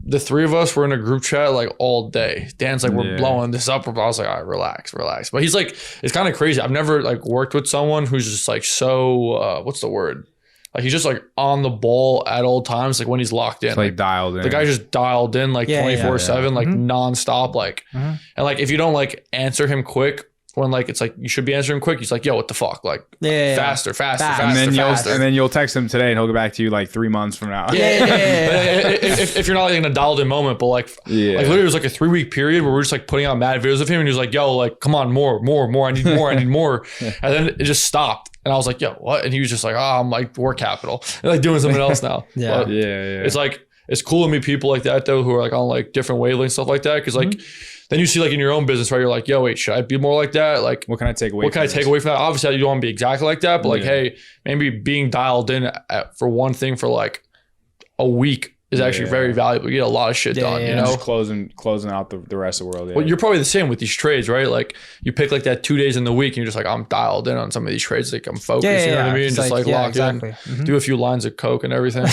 S3: the 3 of us were in a group chat like all day. Dan's like, we're blowing this up. I was like, all right, relax. But he's like, it's kind of crazy. I've never like worked with someone who's just like so what's the word? Like he's just like on the ball at all times, like when he's locked in.
S2: Like dialed in.
S3: The guy's just dialed in like 24/7, like nonstop. Like and like if you don't like answer him quick when like it's like you should be answering quick, he's like, yo, what the fuck? Like faster.
S2: And then you'll text him today and he'll get back to you like 3 months from now.
S3: If you're not like in a dialed in moment, but like literally it was like a 3-week period where we're just like putting out mad videos of him and he was like, yo, like come on, more, I need more. And then it just stopped. And I was like, yo, what? And he was just like, oh, I'm like work capital. And like doing something else now. It's like, it's cool to meet people like that though, who are like on like different wavelengths, stuff like that. Cause like, then you see like in your own business, right? You're like, yo, wait, should I be more like that? Like,
S2: what can I take away?
S3: What can I take away from that? Obviously, you don't want to be exactly like that, but like, hey, maybe being dialed in for one thing for like a week is actually very valuable. You get a lot of shit done, you know?
S2: Just closing out the rest of the world.
S3: Well, you're probably the same with these trades, right? Like you pick like that 2 days in the week and you're just like, I'm dialed in on some of these trades. Like I'm focused, you know what I mean? Just like locked in, do a few lines of Coke and everything.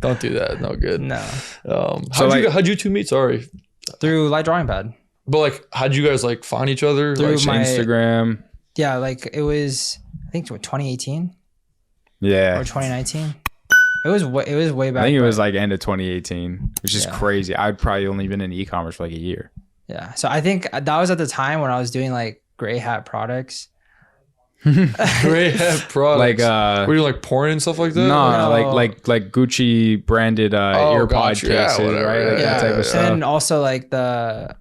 S3: Don't do that. No good.
S1: No.
S3: How'd you two meet? Sorry.
S1: Through Light Drawing Pad.
S3: But like, how'd you guys like find each other?
S1: Through
S3: like
S1: my
S2: Instagram.
S1: Yeah, like it was, I think 2018.
S2: Yeah.
S1: Or 2019. It was way back.
S2: I think it was like end of 2018, which is crazy. I'd probably only been in e-commerce for like a year.
S1: Yeah. So I think that was at the time when I was doing like gray hat products.
S3: Gray hat products.
S2: Like
S3: were you like porn and stuff like that?
S2: No. like Gucci branded earpod cases, right? Like that type of stuff.
S1: And also like the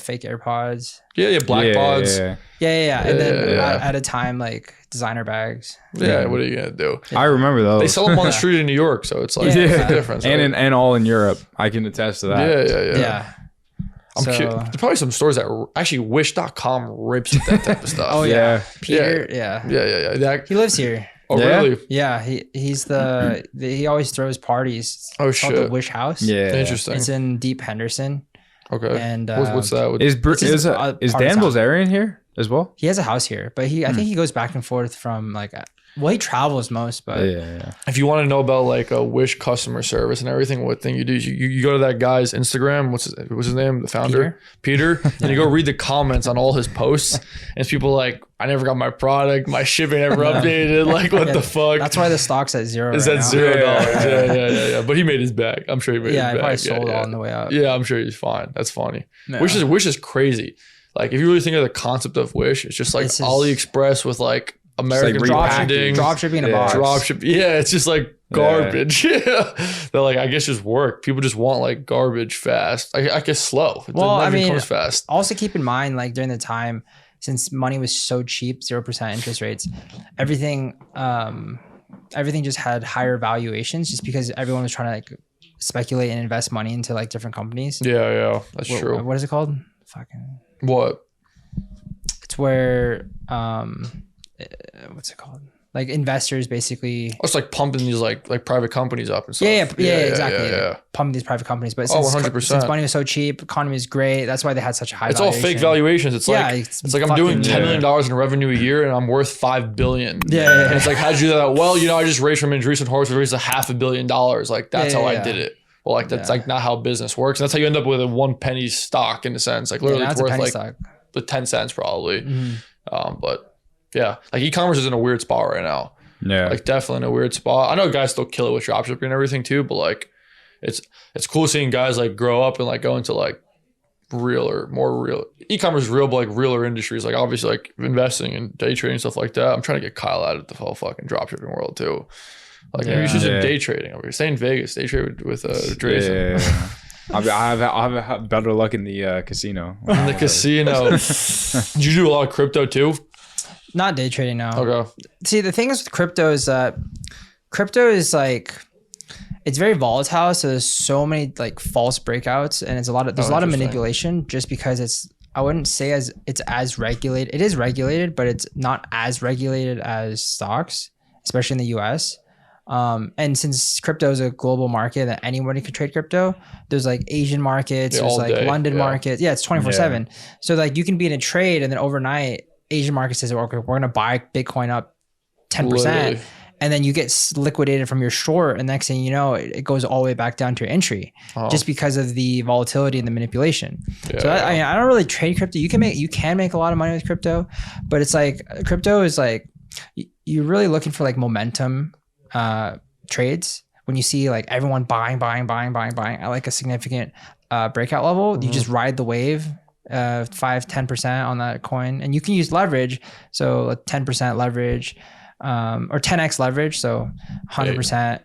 S1: fake AirPods.
S3: Yeah, black pods.
S1: Yeah. And then at a time like designer bags.
S3: Yeah, what are you gonna do?
S2: I remember those.
S3: They sell them on the street in New York, so it's like it's a difference. Right?
S2: And all in Europe. I can attest to that.
S3: Yeah. I'm curious. There's probably some stores that actually Wish.com rips with that type of stuff.
S1: Oh yeah. Peter,
S3: yeah.
S1: He lives here.
S3: Oh really?
S1: Yeah, he's he always throws parties.
S3: Oh
S1: it's
S3: shit.
S1: called the Wish House.
S2: Yeah.
S3: Interesting.
S1: It's in Deep Henderson.
S3: Okay.
S1: And
S3: what's that?
S2: Is Dan Bilzerian here as well?
S1: He has a house here, but I think he goes back and forth from like he travels most, but
S3: if you want to know about like a Wish customer service and everything, what thing you do is you go to that guy's Instagram. What's his name? The founder, Peter. And you go read the comments on all his posts, and it's people like, I never got my product, my shipping never updated. Like what the fuck?
S1: That's why the stock's at $0.
S3: Is at $0? Yeah. But he made his back. I'm sure he made his back.
S1: Yeah, he probably sold all on the way up.
S3: Yeah, I'm sure he's fine. That's funny. Yeah. Wish is crazy. Like if you really think of the concept of Wish, it's just like AliExpress with like American
S1: dropshipping in a box.
S3: Yeah, it's just like garbage. Yeah. They're like, I guess just work. People just want like garbage fast. I guess slow. Comes fast.
S1: Also keep in mind, like during the time, since money was so cheap, 0% interest rates, everything just had higher valuations just because everyone was trying to like speculate and invest money into like different companies.
S3: Yeah, that's true.
S1: What is it called?
S3: What?
S1: It's where what's it called? Like investors basically.
S3: It's like pumping these like private companies up and stuff.
S1: Yeah, exactly. Yeah. Pumping these private companies, but since
S3: 100%.
S1: Since money was so cheap, economy is great. That's why they had such a high.
S3: It's valuation. All fake valuations. It's like it's like I'm doing $10 million in revenue a year and I'm worth $5 billion.
S1: Yeah.
S3: And it's like, how'd you do that? Well, I just raised from Drayson Horse, raised $500 million. Like that's how I did it. Well, like that's like not how business works. And that's how you end up with a 1 penny stock in a sense. Like literally it's worth like the 10 cents probably. But yeah, like e-commerce is in a weird spot right now.
S2: Yeah,
S3: like definitely in a weird spot. I know guys still kill it with dropshipping and everything too, but like it's cool seeing guys like grow up and like go into like more real e-commerce is real, but like realer industries. Like obviously like investing and day trading stuff like that. I'm trying to get Kyle out of the whole fucking dropshipping world too. Like maybe you should do day trading over here. Stay in Vegas, day trade with Drayson.
S2: I'll have better luck in the casino.
S3: In the casino. Did you do a lot of crypto too?
S1: Not day trading, no.
S3: Okay.
S1: See, the thing is with crypto is that crypto is like, it's very volatile. So there's so many like false breakouts, and there's a lot of manipulation just because I wouldn't say it's as regulated. It is regulated, but it's not as regulated as stocks, especially in the US. And since crypto is a global market that anybody can trade crypto, there's like Asian markets, there's like London markets. Yeah, it's 24/7. So like you can be in a trade and then overnight Asian market says, okay, we're going to buy Bitcoin up 10%. Literally. And then you get liquidated from your short, and next thing you know, it goes all the way back down to your entry, just because of the volatility and the manipulation. Yeah, so I don't really trade crypto. You can make a lot of money with crypto, but it's like crypto is like you're really looking for like momentum trades. When you see like everyone buying at like a significant breakout level, you just ride the wave. 5-10% on that coin, and you can use leverage, so 10% leverage or 10x leverage, so 100%.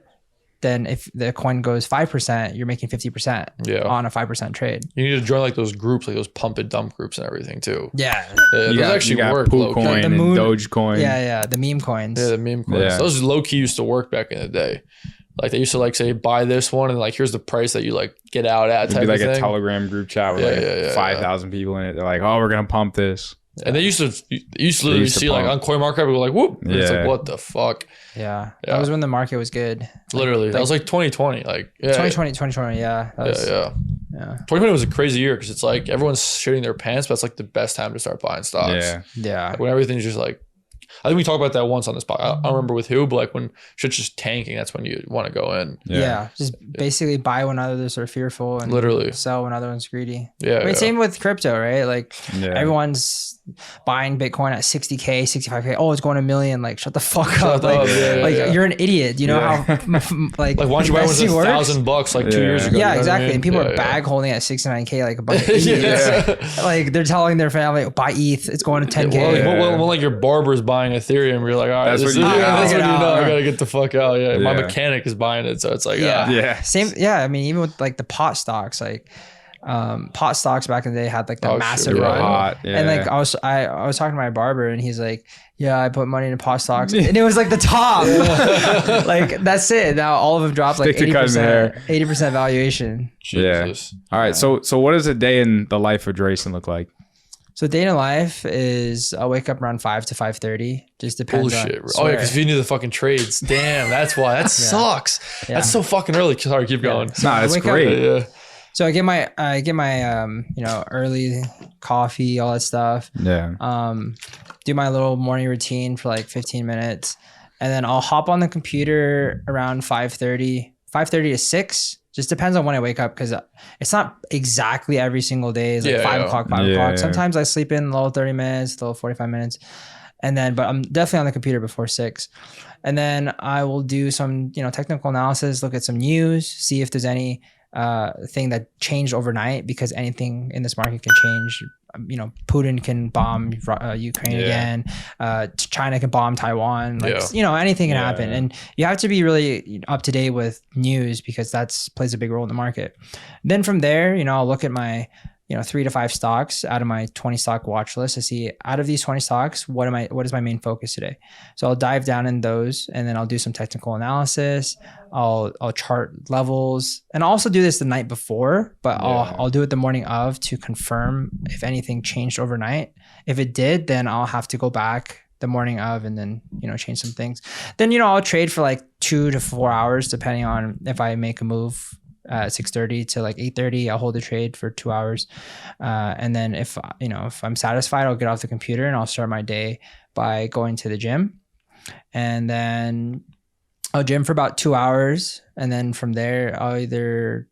S1: Then if the coin goes 5%, you're making 50% on a 5% trade. You need to join like those groups, like those pump and dump groups and everything too. Those actually work.
S2: Coin like and Dogecoin.
S1: The meme coins.
S3: The meme coins. Those low key used to work back in the day. Like they used to like say buy this one and like here's the price that you like get out at. It'd
S2: be like a Telegram group chat with 5,000 people in it. They're like, oh, we're gonna pump this.
S3: And they used to literally see like on CoinMarketCap, we were like, whoop. It's like, what the fuck?
S1: Yeah. That was when the market was good.
S3: Literally. That was like 2020. Like
S1: 2020. Yeah.
S3: 2020 was a crazy year because it's like everyone's shitting their pants, but it's like the best time to start buying stocks.
S1: Yeah.
S3: Like when everything's just like, I think we talked about that once on this podcast. I don't remember with who, but like when shit's just tanking, that's when you want to go in.
S1: Just basically buy when others are fearful and
S3: literally
S1: sell when others greedy. I mean, same with crypto, right? Like everyone's buying Bitcoin at 60K, 65K. Oh, it's going to 1 million. Like, shut the fuck up. You're an idiot. You know how like
S3: why don't you buy it with $1,000 like 2 years ago?
S1: Yeah, exactly. I mean? And people are bag holding at 69K like a bunch of idiots. Like they're telling their family, buy ETH, it's going to 10K.
S3: Well, like your barber's buying Ethereum, you're like, all right, that's what you know. I gotta get the fuck out. My mechanic is buying it, so it's like,
S1: same. I mean, even with like the pot stocks, like pot stocks back in the day had like the massive run, and like I was talking to my barber, and he's like, I put money into pot stocks, and it was like the top. Like that's it. Now all of them dropped like 80% valuation.
S2: Jesus. All right. So what does a day in the life of Drayson look like?
S1: So day in life is I'll wake up around 5 to 5:30. Just depends.
S3: Bullshit. Because if you do the fucking trades, damn, that's why. That sucks. That's so fucking early. Sorry, keep going.
S2: Nah, that's great.
S1: So I get my early coffee, all that stuff. Do my little morning routine for like 15 minutes, and then I'll hop on the computer around 5:30 to 6. Just depends on when I wake up, because it's not exactly every single day. It's like 5 o'clock. Sometimes I sleep in a little 30 minutes, a little 45 minutes. And then, but I'm definitely on the computer before 6. And then I will do some, technical analysis, look at some news, see if there's any thing that changed overnight, because anything in this market can change. Putin can bomb Ukraine again. China can bomb Taiwan. Anything can happen, and you have to be really up to date with news, because that's plays a big role in the market. Then from there, I'll look at my 3 to 5 stocks out of my 20 stock watch list to see, out of these 20 stocks, what is my main focus today. So I'll dive down in those, and then I'll do some technical analysis. I'll chart levels, and I'll also do this the night before, but I'll do it the morning of to confirm if anything changed overnight. If it did, then I'll have to go back the morning of and then, change some things. Then, I'll trade for like 2 to 4 hours, depending on if I make a move. 6:30 to like 8:30, I'll hold the trade for 2 hours, and then if I'm satisfied, I'll get off the computer and I'll start my day by going to the gym, and then I'll gym for about 2 hours, and then from there I'll either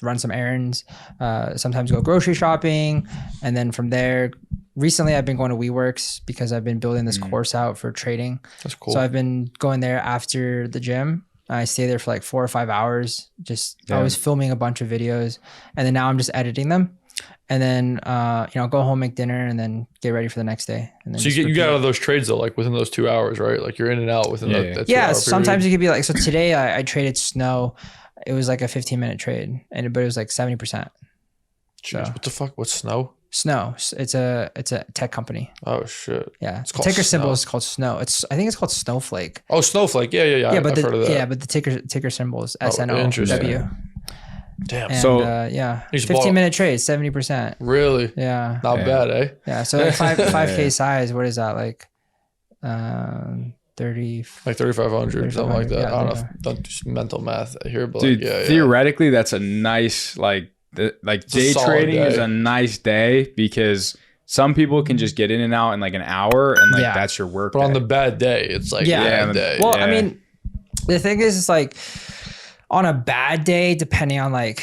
S1: run some errands, sometimes go grocery shopping, and then from there, recently I've been going to WeWorks because I've been building this course out for trading. That's cool. So I've been going there after the gym. I stay there for like 4 or 5 hours. I was filming a bunch of videos, and then now I'm just editing them. And then, go home, make dinner, and then get ready for the next day. And then
S3: so you get out of those trades though, like within those 2 hours, right? Like you're in and out within that 2 hour period.
S1: Sometimes it could be like, so today I traded snow, it was like a 15-minute trade, but it was like 70%.
S3: Jeez, what the fuck? What's Snow?
S1: Snow. It's a tech company.
S3: Oh shit.
S1: Yeah.
S3: It's called
S1: ticker
S3: Snow.
S1: symbol is called Snow. I think it's called Snowflake.
S3: Oh, Snowflake. Yeah.
S1: But
S3: I've heard of that.
S1: but the ticker symbol is SNOW.
S3: interesting. Damn.
S1: And,
S2: So
S1: 15-minute trade, 70%.
S3: Really?
S1: Yeah.
S3: Not bad, eh?
S1: Yeah. So like 5K size, what is that? Like 30,
S3: like 3,500, something like that.
S1: Yeah,
S3: I don't know. Don't do mental math here, but
S2: dude,
S3: like,
S2: theoretically, that's a nice day trading is a nice day because some people can just get in and out in like an hour and like that's your work.
S3: But on the bad day, it's like a bad day.
S1: Well, I mean, the thing is, it's like on a bad day, depending on like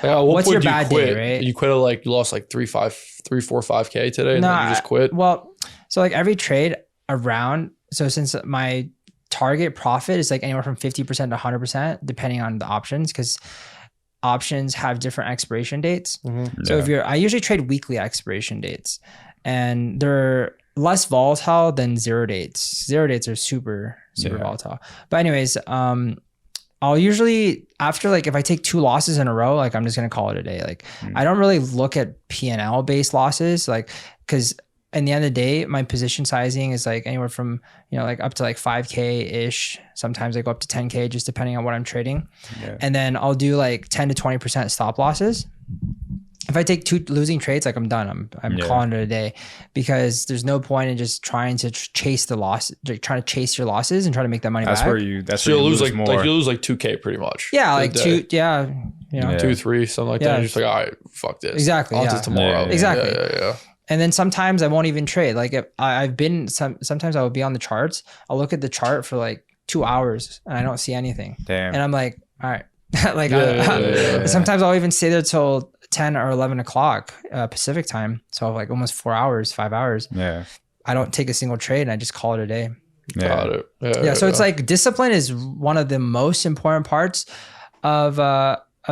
S1: what's your bad day, right?
S3: You quit like you lost like 3, 4, 5K today, and then you just quit.
S1: Well, so like every trade around. So since my target profit is like anywhere from 50% to 100%, depending on the options, because options have different expiration dates. Mm-hmm. So I usually trade weekly expiration dates, and they're less volatile than 0 dates. 0 dates are super volatile. But anyways, I'll usually, after like, if I take 2 losses in a row, like I'm just going to call it a day. Like I don't really look at P&L based losses, like, cause in the end of the day, my position sizing is like anywhere from, like up to like 5K ish. Sometimes I go up to 10K, just depending on what I'm trading. Yeah. And then I'll do like 10 to 20% stop losses. If I take 2 losing trades, like I'm done. I'm calling it a day, because there's no point in just trying to chase the loss, like trying to chase your losses and try to make that money back.
S2: That's where you lose
S3: like
S2: more.
S3: Like you lose like 2K pretty much.
S1: Yeah, like 2.
S3: 2, 3, something like that. And you're just like, all right, fuck this.
S1: Exactly.
S3: I'll do tomorrow.
S1: Exactly.
S3: Yeah.
S1: And then sometimes I won't even trade. Like if sometimes I will be on the charts. I'll look at the chart for like 2 hours and I don't see anything.
S2: Damn.
S1: And I'm like, all right. Sometimes I'll even stay there till 10 or 11 o'clock Pacific time. So like almost 4 hours, 5 hours. Yeah. I don't take a single trade and I just call it a day.
S3: Got it.
S1: Yeah. So it's like discipline is one of the most important parts of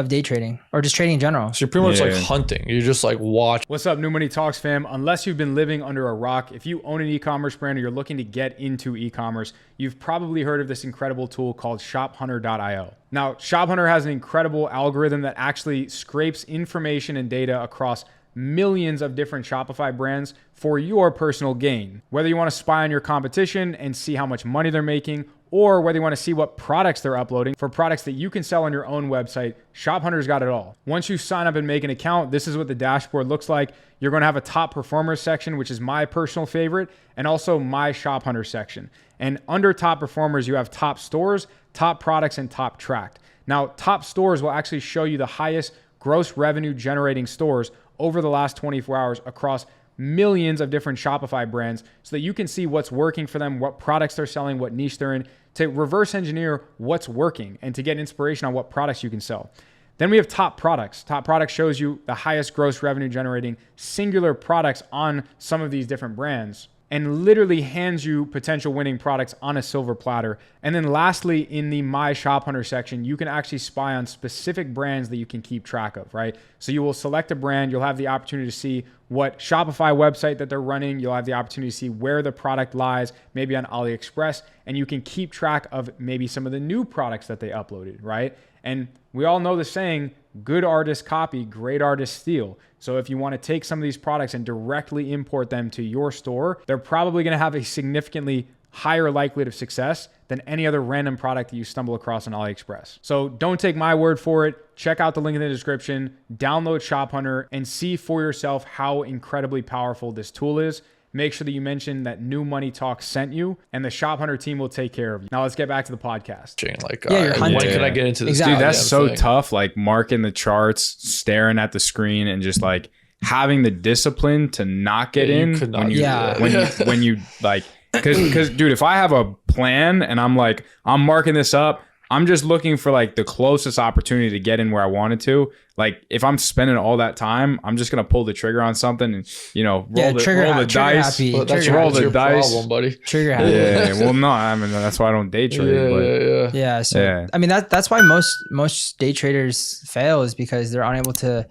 S1: day trading, or just trading in general.
S3: So you're pretty much like hunting. You just like watch.
S2: What's up, New Money Talks fam? Unless you've been living under a rock, if you own an e-commerce brand or you're looking to get into e-commerce, you've probably heard of this incredible tool called shophunter.io. Now, ShopHunter has an incredible algorithm that actually scrapes information and data across millions of different Shopify brands for your personal gain. Whether you want to spy on your competition and see how much money they're making, or whether you want to see what products they're uploading for products that you can sell on your own website, ShopHunter's got it all. Once you sign up and make an account, this is what the dashboard looks like. You're going to have a top performers section, which is my personal favorite, and also my ShopHunter section. And under top performers, you have top stores, top products, and top tracked. Now, top stores will actually show you the highest gross revenue generating stores over the last 24 hours across millions of different Shopify brands, so that you can see what's working for them, what products they're selling, what niche they're in, to reverse engineer what's working and to get inspiration on what products you can sell. Then we have top products. Top products shows you the highest gross revenue generating singular products on some of these different brands, and literally hands you potential winning products on a silver platter. And then lastly, in the My Shop Hunter section, you can actually spy on specific brands that you can keep track of, right? So you will select a brand, you'll have the opportunity to see what Shopify website that they're running, you'll have the opportunity to see where the product lies, maybe on AliExpress, and you can keep track of maybe some of the new products that they uploaded, right? And we all know the saying, good artists copy, great artists steal. So if you want to take some of these products and directly import them to your store, they're probably going to have a significantly higher likelihood of success than any other random product that you stumble across on AliExpress. So don't take my word for it. Check out the link in the description, download ShopHunter, and see for yourself how incredibly powerful this tool is. Make sure that you mention that New Money Talk sent you, and the ShopHunter team will take care of you. Now let's get back to the podcast.
S3: Like, when can I get into this?
S2: Dude, that's so tough. Like marking the charts, staring at the screen, and just like having the discipline to not get in when you like, because dude, if I have a plan and I'm like, I'm marking this up, I'm just looking for like the closest opportunity to get in where I wanted to. Like if I'm spending all that time, I'm just gonna pull the trigger on something and roll the dice.
S3: Well, that's roll the dice, problem, buddy.
S1: Trigger happy.
S2: Yeah. Well, no, I mean that's why I don't day trade.
S1: Yeah. So I mean that's why most day traders fail, is because they're unable to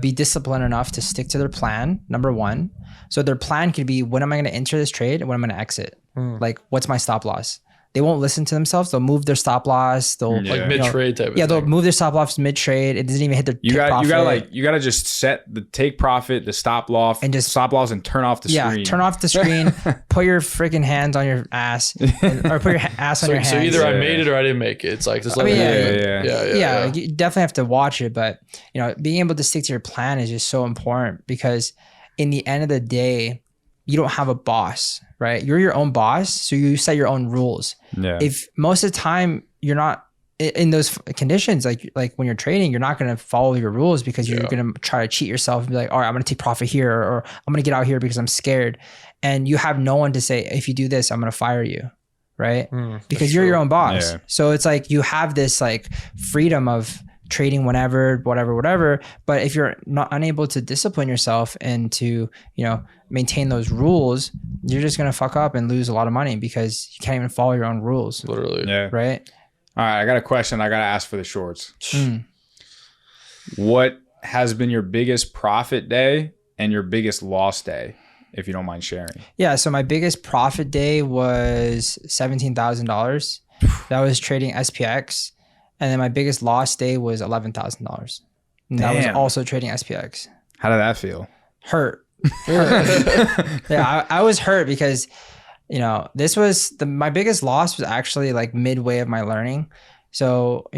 S1: be disciplined enough to stick to their plan. Number one, so their plan could be, when am I going to enter this trade and when am I going to exit? Like what's my stop loss? they won't listen to themselves. They'll move their stop loss. They'll
S3: like mid trade type.
S1: Yeah, they'll move their stop loss mid trade. It doesn't even hit their profit.
S2: You gotta just set the take profit, the stop loss, and turn off the screen.
S1: Yeah, turn off the screen. Put your freaking hands on your ass, or put your ass on your hands.
S3: So either I made it or I didn't make it. It's like just
S1: yeah. You definitely have to watch it, but being able to stick to your plan is just so important, because in the end of the day, you don't have a boss, right? You're your own boss, so you set your own rules.
S2: Yeah.
S1: If most of the time you're not in those conditions, like when you're trading, you're not going to follow your rules, because you're going to try to cheat yourself and be like, all right, I'm going to take profit here, or I'm going to get out here because I'm scared. And you have no one to say, if you do this, I'm going to fire you, right? Because you're your own boss. Yeah. So it's like you have this like freedom of trading whenever, whatever. But if you're not unable to discipline yourself and to, maintain those rules, you're just going to fuck up and lose a lot of money, because you can't even follow your own rules.
S3: Literally.
S2: Yeah.
S1: Right.
S2: All right. I got a question I got to ask for the shorts. What has been your biggest profit day and your biggest loss day, if you don't mind sharing? Yeah.
S1: So my biggest profit day was $17,000. That was trading SPX. And then my biggest loss day was $11,000. And that was also trading SPX.
S2: How did that feel?
S1: Hurt. Yeah, I was hurt because, this was my biggest loss was actually like midway of my learning. So,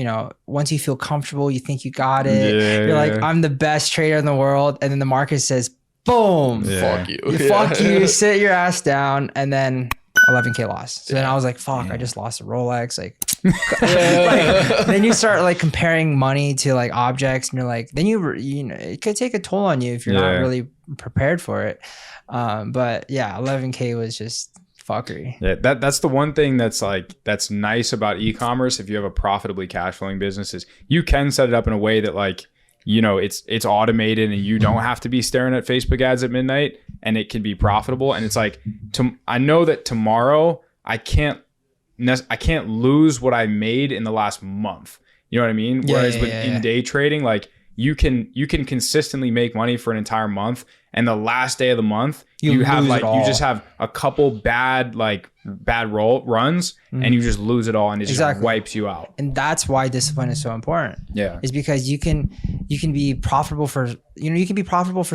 S1: once you feel comfortable, you think you got it. You're like, I'm the best trader in the world. And then the market says, boom,
S3: fuck you.
S1: Fuck you, sit your ass down. And then 11K loss. So then I was like, fuck, I just lost a Rolex. Like, then you start like comparing money to like objects, and you're like, then it could take a toll on you if you're not really prepared for it. But yeah, 11K was just fuckery.
S2: Yeah, that's the one thing that's nice about e-commerce. If you have a profitably cash flowing business, is you can set it up in a way that like, it's automated and you don't have to be staring at Facebook ads at midnight, and it can be profitable. And it's like, I know that tomorrow I can't lose what I made in the last month. You know what I mean? Whereas in day trading, like you can consistently make money for an entire month, and the last day of the month you just have a couple bad runs, and you just lose it all, and it just wipes you out.
S1: And that's why discipline is so important.
S2: Yeah.
S1: Is because you can be profitable for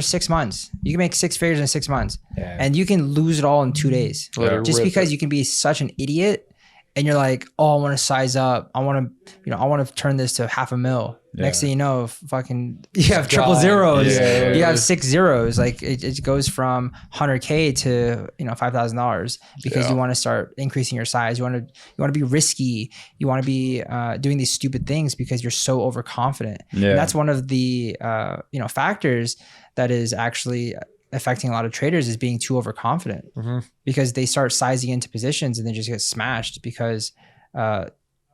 S1: 6 months. You can make 6 figures in 6 months. Yeah. And you can lose it all in 2 days. Just because you can be such an idiot. And you're like, oh, I want to size up. I want to turn this to $500,000. Yeah. Next thing you know, you have triple zeros. Yeah. You have 6 zeros. Like it goes from 100K to $5,000 because you want to start increasing your size. You want to be risky. You want to be doing these stupid things because you're so overconfident. Yeah. And that's one of the factors that is actually affecting a lot of traders, is being too overconfident, because they start sizing into positions and they just get smashed, because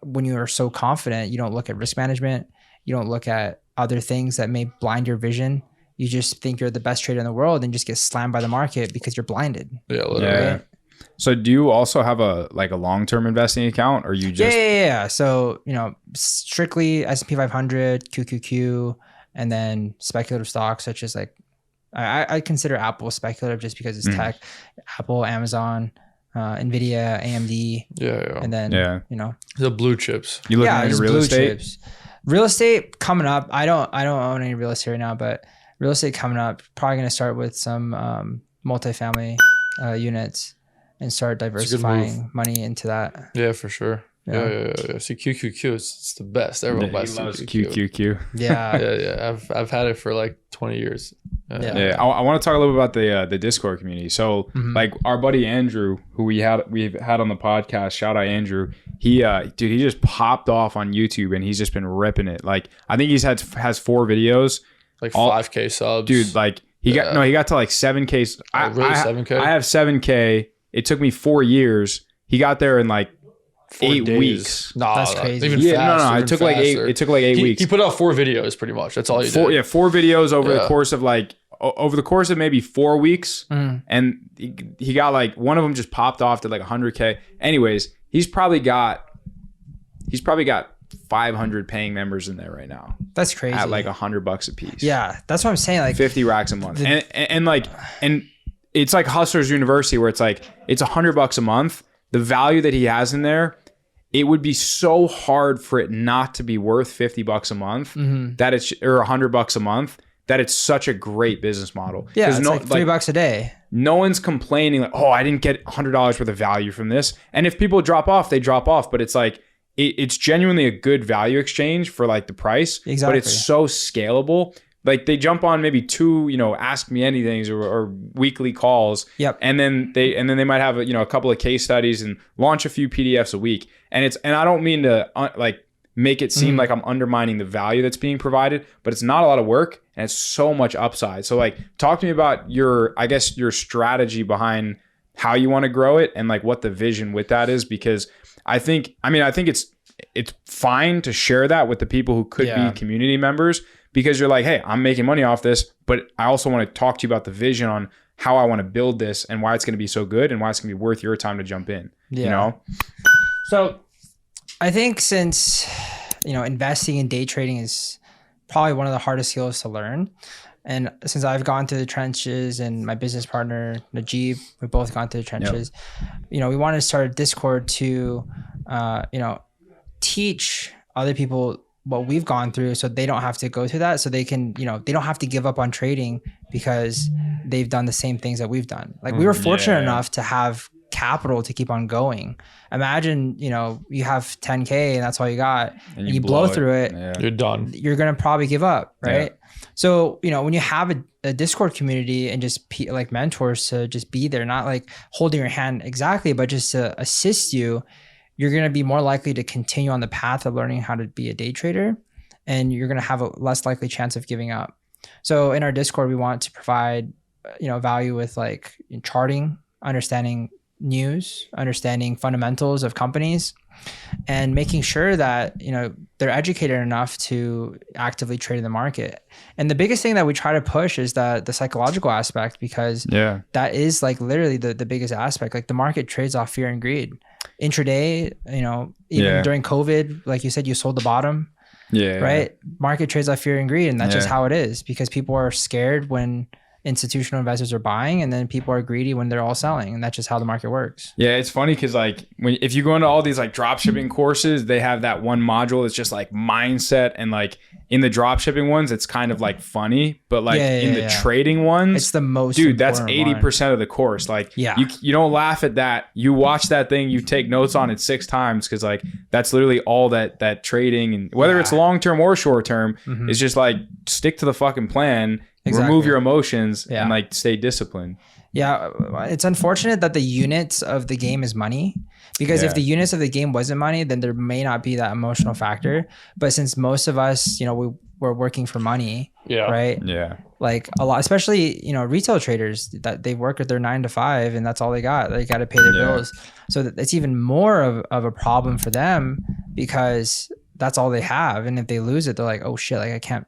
S1: when you are so confident, you don't look at risk management. You don't look at other things that may blind your vision. You just think you're the best trader in the world and just get slammed by the market because you're blinded.
S3: Yeah. Literally.
S2: Right? So do you also have a long-term investing account, or you just?
S1: Yeah. So, strictly S&P 500, QQQ, and then speculative stocks such as like, I consider Apple speculative just because it's tech. Apple, Amazon, Nvidia, AMD.
S3: Yeah.
S1: And then,
S3: the blue chips.
S2: You looking at real estate?
S1: Chips. Real estate coming up. I don't own any real estate right now, but real estate coming up. Probably going to start with some multifamily units and start diversifying money into that.
S3: Yeah, for sure. Yeah. See, QQQ, it's the best. Everyone buys
S2: QQQ.
S1: Yeah.
S3: I've had it for like 20 years.
S2: I want to talk a little bit about the Discord community. So like our buddy Andrew, who we've had on the podcast, shout out Andrew. He just popped off on YouTube and he's just been ripping it. Like I think has 4 videos,
S3: like 5K subs.
S2: Dude, like he got to like 7K.
S3: Really 7K?
S2: I have 7K. It took me 4 years. He got there in like 8 weeks.
S3: No,
S1: that's crazy.
S3: Even faster,
S2: no. It took like 8. It took like 8 weeks.
S3: He put out 4 videos, pretty much. That's all he did.
S2: Yeah, 4 videos over the course of maybe 4 weeks, and he got like one of them just popped off to like 100K. Anyways, he's probably got 500 paying members in there right now.
S1: That's crazy.
S2: At like $100 a piece.
S1: Yeah, that's what I'm saying. Like
S2: 50 racks a month, and it's like Hustlers University, where it's like it's $100 a month. the value that he has in there, it would be so hard for it not to be worth $50 a month that it's, or $100 a month, that it's such a great business model.
S1: Yeah, it's like $3 a day.
S2: No one's complaining like, oh, I didn't get $100 worth of value from this. And if people drop off, they drop off. But it's like, it's genuinely a good value exchange for like the price.
S1: Exactly.
S2: But it's so scalable. Like they jump on maybe 2, ask me anythings or weekly calls.
S1: Yep.
S2: And then they might have a couple of case studies and launch a few PDFs a week. And I don't mean to make it seem like I'm undermining the value that's being provided, but it's not a lot of work and it's so much upside. So like, talk to me about your strategy behind how you want to grow it and like what the vision with that is, because I think it's fine to share that with the people who could be community members, because you're like, hey, I'm making money off this, but I also want to talk to you about the vision on how I want to build this and why it's going to be so good and why it's going to be worth your time to jump in,
S1: So I think since, investing in day trading is probably one of the hardest skills to learn. And since I've gone through the trenches and my business partner, Najib, we've both gone through the trenches, we wanted to start a Discord to, teach other people what we've gone through so they don't have to go through that. So they can, they don't have to give up on trading because they've done the same things that we've done. Like we were fortunate enough to have capital to keep on going. Imagine, you have 10K and that's all you got and you blow through it.
S3: Yeah. You're done.
S1: You're going to probably give up. Right. Yeah. So, when you have a Discord community and just like mentors to just be there, not like holding your hand exactly, but just to assist you, you're going to be more likely to continue on the path of learning how to be a day trader, and you're going to have a less likely chance of giving up. So in our Discord, we want to provide, value with like charting, understanding news, understanding fundamentals of companies, and making sure that, they're educated enough to actively trade in the market. And the biggest thing that we try to push is the psychological aspect, because that is like literally the biggest aspect. Like the market trades off fear and greed. Intraday, even during COVID, like you said, you sold the bottom. Right. Market trades off fear and greed. And that's just how it is, because people are scared when institutional investors are buying, and then people are greedy when they're all selling, and that's just how the market works.
S2: Yeah, it's funny because like if you go into all these like dropshipping courses, they have that one module that's just like mindset, and like in the dropshipping ones, it's kind of like funny, but like in the trading ones,
S1: it's the most.
S2: Dude, that's 80% of the course. Like you don't laugh at that. You watch that thing, you take notes on it 6 times, because like that's literally all that trading, and whether it's long term or short term, it's just like stick to the fucking plan. Exactly. Remove your emotions and like stay disciplined.
S1: Yeah. It's unfortunate that the units of the game is money, because if the units of the game wasn't money, then there may not be that emotional factor. But since most of us, we're working for money, right? Yeah. Like a lot, especially, retail traders, that they work at their 9 to 5 and that's all they got. They got to pay their bills. So it's even more of a problem for them, because that's all they have. And if they lose it, they're like, oh shit, like I can't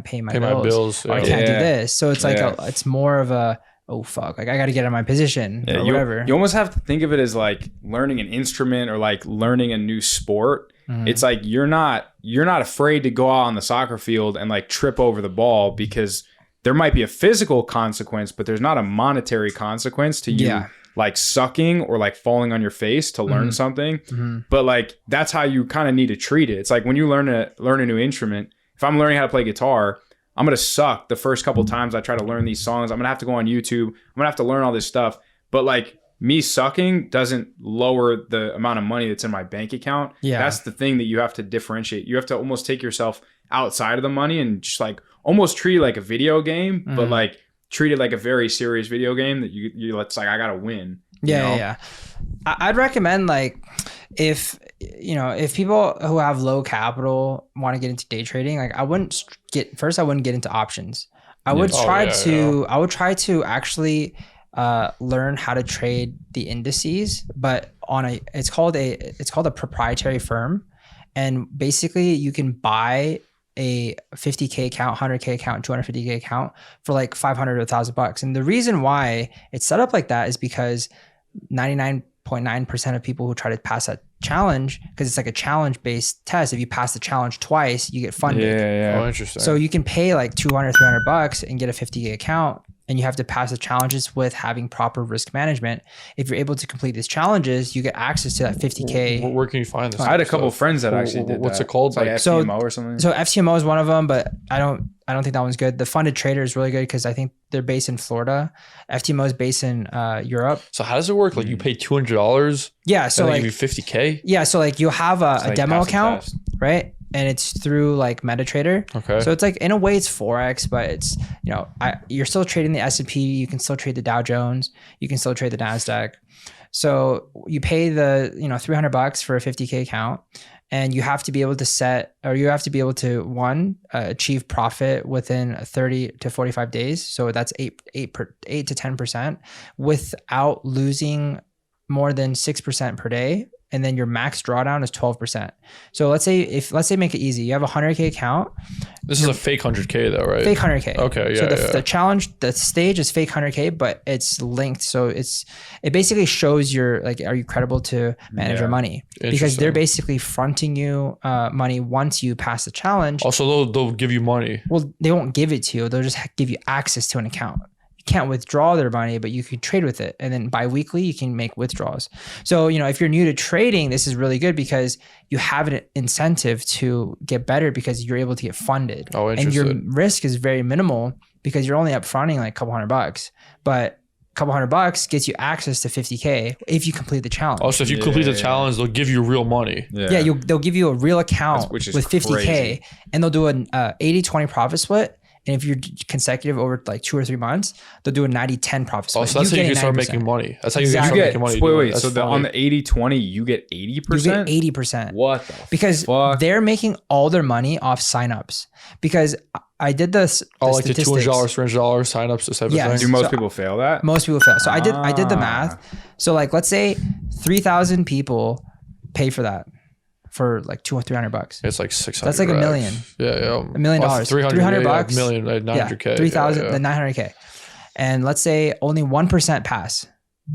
S1: pay my bills. Or I can't do this. So it's like it's more of a, oh fuck, like I got to get in my position or whatever.
S2: You almost have to think of it as like learning an instrument or like learning a new sport. It's like you're not afraid to go out on the soccer field and like trip over the ball, because there might be a physical consequence, but there's not a monetary consequence to you like sucking or like falling on your face to learn something. But like that's how you kind of need to treat it. It's like when you learn a new instrument. If I'm learning how to play guitar, I'm going to suck the first couple times I try to learn these songs. I'm going to have to go on YouTube. I'm going to have to learn all this stuff. But like me sucking doesn't lower the amount of money that's in my bank account. Yeah. That's the thing that you have to differentiate. You have to almost take yourself outside of the money and just like almost treat it like a video game, but like treat it like a very serious video game that you it's like, I got to win.
S1: Yeah. I'd recommend like if people who have low capital want to get into day trading, like I wouldn't get into options. I would try to actually learn how to trade the indices, but it's called a proprietary firm. And basically you can buy a 50K account, 100K account, 250K account for like $500 to $1,000. And the reason why it's set up like that is because 99.9% of people who try to pass that challenge, because it's like a challenge based test. If you pass the challenge twice, you get funded.
S3: Oh, interesting.
S1: So you can pay like $200, $300 and get a 50K account and you have to pass the challenges with having proper risk management. If you're able to complete these challenges, you get access to that 50K.
S3: Where can you find this?
S2: I had a couple of friends that actually did
S3: What's
S2: that.
S3: it called?
S2: It's like FTMO or something.
S1: So FTMO is one of them, but I don't think that one's good. The Funded Trader is really good because I think they're based in Florida. FTMO is based in Europe.
S3: So how does it work? Like you pay $200.
S1: Yeah. So
S3: and
S1: like
S3: give you 50K.
S1: Yeah. So like you'll have a
S2: like
S1: demo
S2: pass the
S1: account,
S2: test.
S1: right? And it's through like MetaTrader.
S3: Okay.
S1: So it's like in a way it's Forex, but it's, you know, you're still trading the S&P. You can still trade the Dow Jones. You can still trade the NASDAQ. So you pay the, you know, $300 for a 50K account, and you have to be able to achieve profit within 30 to 45 days. So that's 8 to 10% without losing more than 6% per day. And then your max drawdown is 12%. So let's say make it easy. You have a 100K account.
S3: This is a fake 100K though, right?
S1: Fake 100K.
S3: Okay,
S1: So
S3: yeah.
S1: the challenge, the stage is fake 100K, but it's linked. So it basically shows are you credible to manage your money? Because they're basically fronting you money once you pass the challenge.
S3: Also, they'll give you money.
S1: Well, they won't give it to you. They'll just give you access to an account. You can't withdraw their money, but you could trade with it. And then bi-weekly, you can make withdrawals. So, you know, if you're new to trading, this is really good because you have an incentive to get better because you're able to get funded.
S3: Oh,
S1: and your
S3: interesting.
S1: risk is very minimal because you're only upfronting like a couple $100. But a couple $100 gets you access to 50K if you complete the challenge.
S3: Also, if you complete the challenge, they'll give you real money.
S1: Yeah, they'll give you a real account
S2: which is
S1: with 50K,
S2: crazy.
S1: and they'll do an 80-20 profit split. And if you're consecutive over like 2 or 3 months, they'll do a 90-10 profit split.
S3: Oh, so that's how you can start
S1: 90%.
S3: making money. That's how you
S1: Exactly.
S3: can
S2: You
S3: start
S2: get,
S3: making money.
S2: wait.
S3: That's
S2: So on the 80-20, you get 80%?
S1: You get 80%.
S2: What the
S1: Because
S2: fuck?
S1: they're making all their money off signups. Because I did this.
S3: like the
S1: statistics.
S3: $200, $300 signups, this type of
S1: Yeah.
S3: thing.
S2: Do most
S1: So-
S2: people fail that?
S1: Most people fail. So I did the math. So like, let's say 3,000 people pay for that for like $200 or $300.
S3: It's like 600.
S1: That's like $1 million.
S3: Yeah.
S1: $1 million. $300
S3: bucks. $1 million, like 900K.
S1: 3,000,
S3: yeah.
S1: then 900K. And let's say only 1% pass.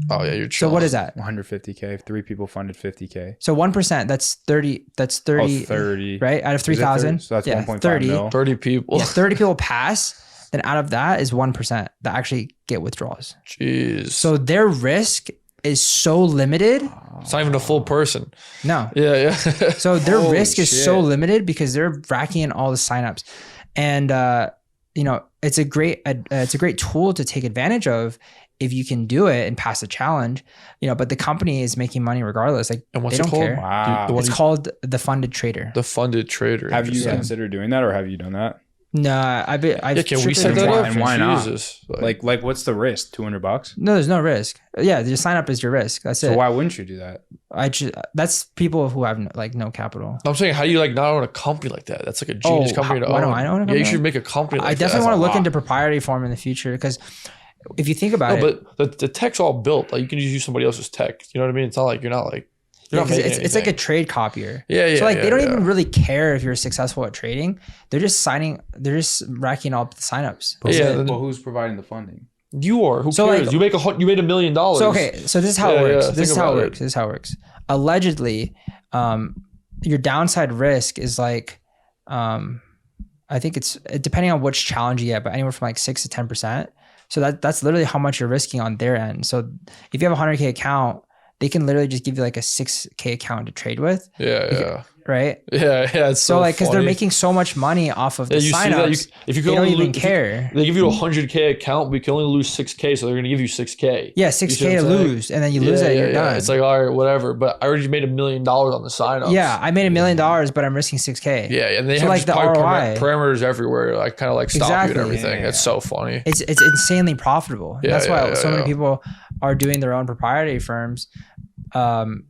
S3: Oh yeah, you're
S1: So
S3: chilling.
S1: what is that?
S2: 150K. 3 people funded 50K.
S1: So 1%, that's 30. That's 30.
S2: 30.
S1: Right? Out of
S2: Is it
S1: 3,000.
S2: 30? So that's 1.5
S1: 30.
S2: mil.
S3: 30 people.
S1: Yeah, 30 people pass. Then out of that is 1% that actually get withdrawals.
S3: Jeez.
S1: So their risk is so limited.
S3: It's not even a full person.
S1: No.
S3: Yeah.
S1: So their
S2: Holy
S1: risk is
S2: shit.
S1: so limited because they're racking in all the signups. And, you know, it's a great tool to take advantage of if you can do it and pass the challenge, you know, but the company is making money regardless. Like
S3: And what's
S1: they
S3: it
S1: don't
S3: called?
S1: care.
S2: Wow.
S1: It's called the Funded Trader.
S3: The Funded Trader.
S2: Have you
S3: Interesting.
S2: considered doing that, or have you done that?
S1: No, I've
S3: Yeah, can we
S1: strictly
S3: set
S1: been
S3: that up?
S2: And why not?
S3: Jesus.
S2: Like what's the risk? $200?
S1: No, there's no risk. Yeah, the sign up is your risk. That's
S2: So
S1: it.
S2: why wouldn't you do that?
S1: That's people who have no capital.
S3: I'm saying, how do you like not own a company like that? That's like a genius company to
S1: why
S3: own.
S1: don't I own a
S3: Yeah,
S1: company?
S3: you should make a company like
S1: I
S3: that.
S1: definitely want to look
S2: lot.
S1: into proprietary form in the future because if you think about it,
S3: But the tech's all built. Like you can just use somebody else's tech. You know what I mean? It's not like you're not
S1: because
S3: making
S1: it's like a
S3: anything.
S1: trade copier.
S3: Yeah.
S1: So like they don't
S3: yeah.
S1: even really care if you're successful at trading. They're just racking up the signups.
S3: Yeah.
S2: Well, who's providing the funding?
S3: You are. Who
S1: So,
S3: cares?
S1: like-
S3: you made $1 million.
S1: So okay, so this is how it
S3: Yeah,
S1: works.
S3: yeah,
S1: This is
S3: think
S1: how it
S3: about
S1: works. This is how it works. Allegedly, your downside risk is like, I think it's depending on which challenge you get, but anywhere from like 6 to 10%. So that's literally how much you're risking on their end. So if you have a 100K account, they can literally just give you like a 6K account to trade with,
S3: Yeah.
S1: right?
S3: Yeah. It's
S1: So like, because they're
S3: funny.
S1: making so much money off of the
S3: Yeah, you see that?
S1: signups,
S3: If you
S1: they
S3: can
S1: don't
S3: only
S1: even
S3: lose,
S1: care.
S3: They give you a 100K account, but you can only lose 6K, so they're gonna give you 6K.
S1: Yeah,
S3: You see
S1: 6K
S3: what
S1: to
S3: I'm saying?
S1: lose, and then you lose it, and you're done.
S3: It's like, all right, whatever. But I already made $1 million on the signups.
S1: Yeah, I made $1 million, but I'm risking 6K.
S3: Yeah, and they
S1: So,
S3: have
S1: like,
S3: just
S1: the
S3: probably
S1: ROI.
S3: parameters everywhere, like kind of like stop you
S1: Exactly.
S3: and everything.
S2: Yeah.
S3: It's so funny.
S1: It's insanely profitable.
S3: Yeah,
S1: That's why
S3: yeah,
S1: so many
S3: yeah.
S1: people are doing their own proprietary firms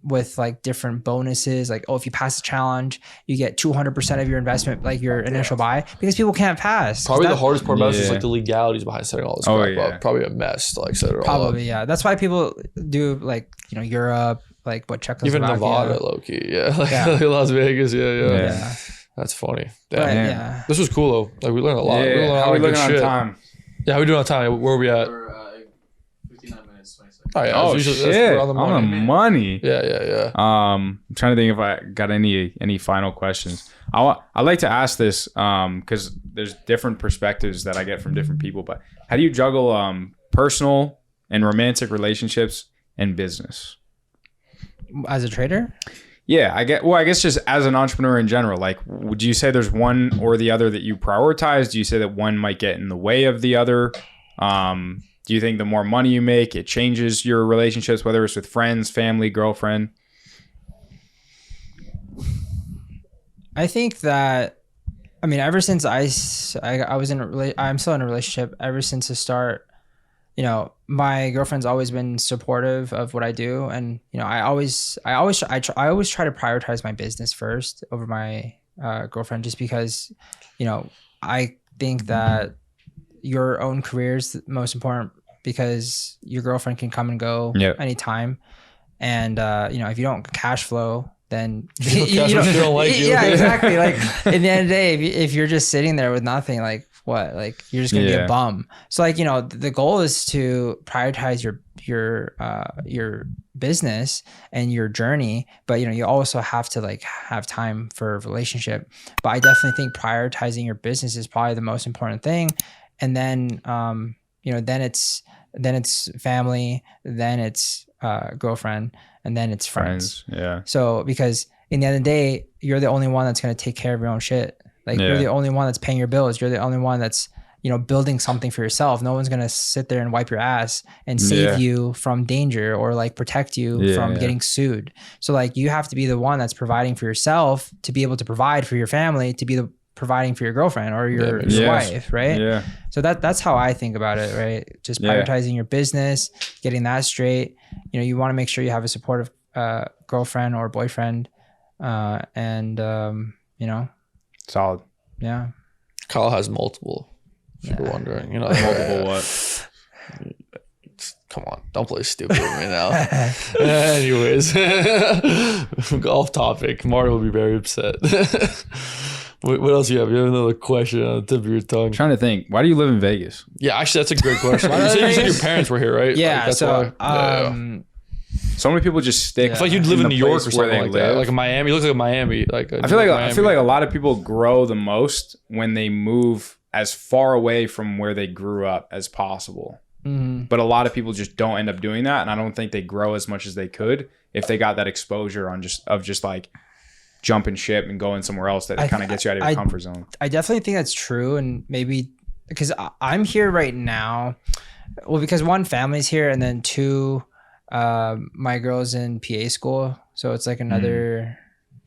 S1: with like different bonuses. Like, oh, if you pass the challenge, you get 200% of your investment, like your initial buy, because people can't pass.
S3: Probably the hardest part about it is
S2: Yeah.
S3: like the legalities behind setting all this
S2: Oh,
S3: crap
S2: yeah.
S3: up. Probably a mess to like set it all up.
S1: Probably, yeah. That's why people do like, you know, Europe, like what Czechoslovakia.
S3: Even Nevada, low key. Yeah. Like,
S1: Yeah.
S3: like Las Vegas. Yeah.
S1: Yeah.
S3: That's funny.
S1: But,
S3: Damn.
S1: yeah.
S3: This was cool though. Like we learned a lot. We learned a
S2: Yeah.
S3: lot
S2: How are we
S3: of good
S2: looking on
S3: shit.
S2: time?
S3: Yeah, how we doing on time? Where are we at?
S4: For 59 minutes, 20 seconds.
S3: Oh, yeah.
S2: Oh, shit.
S3: On the money.
S2: On the money.
S3: Yeah.
S2: I'm trying to think if I got any final questions. I like to ask this because there's different perspectives that I get from different people. But how do you juggle personal and romantic relationships and business?
S1: As a trader?
S2: Yeah, I guess just as an entrepreneur in general, like, would you say there's one or the other that you prioritize? Do you say that one might get in the way of the other? Do you think the more money you make, it changes your relationships, whether it's with friends, family, girlfriend?
S1: I think that, I mean, ever since I was I'm still in a relationship ever since the start. You know, my girlfriend's always been supportive of what I do, and you know, I always try to prioritize my business first over my girlfriend, just because, you know, I think that your own career is the most important, because your girlfriend can come and go anytime, and you know, if you don't cash flow, then you don't like you. Yeah, exactly. Like at the end of the day, if you're just sitting there with nothing, like what? Like you're just gonna be a bum. So like, you know, the goal is to prioritize your business and your journey, but you know, you also have to like have time for a relationship. But I definitely think prioritizing your business is probably the most important thing. And then you know, then it's family, then it's girlfriend, and then it's friends. Yeah. So because in the end of the day, you're the only one that's going to take care of your own shit. Like you're the only one that's paying your bills. You're the only one that's, you know, building something for yourself. No one's going to sit there and wipe your ass and save you from danger or like protect you from getting sued. So like you have to be the one that's providing for yourself to be able to provide for your family, to be the providing for your girlfriend or your wife, right? Yeah. So that's how I think about it, right? Just prioritizing your business, getting that straight. You know, you want to make sure you have a supportive girlfriend or boyfriend, and you know,
S2: solid.
S3: Yeah. Kyle has multiple. If you're wondering, you know, multiple what? Come on, don't play stupid with me now. Anyways, off topic. Mario will be very upset. What else do you have? You have another question on the tip of your tongue.
S2: I'm trying to think. Why do you live in Vegas?
S3: Yeah, actually, that's a great question. you said your parents were here, right?
S1: Yeah.
S3: Like,
S1: so,
S2: so many people just stick.
S3: It's like you'd live in New York or something like that. Like Miami. It looks like Miami. Like
S2: I feel like a lot of people grow the most when they move as far away from where they grew up as possible. Mm-hmm. But a lot of people just don't end up doing that, and I don't think they grow as much as they could if they got that exposure on just like jumping ship and going somewhere else that kind of gets you out of your comfort zone. I
S1: definitely think that's true. And maybe because I'm here right now, well, because one, family's here, and then two, my girl's in PA school. So it's like another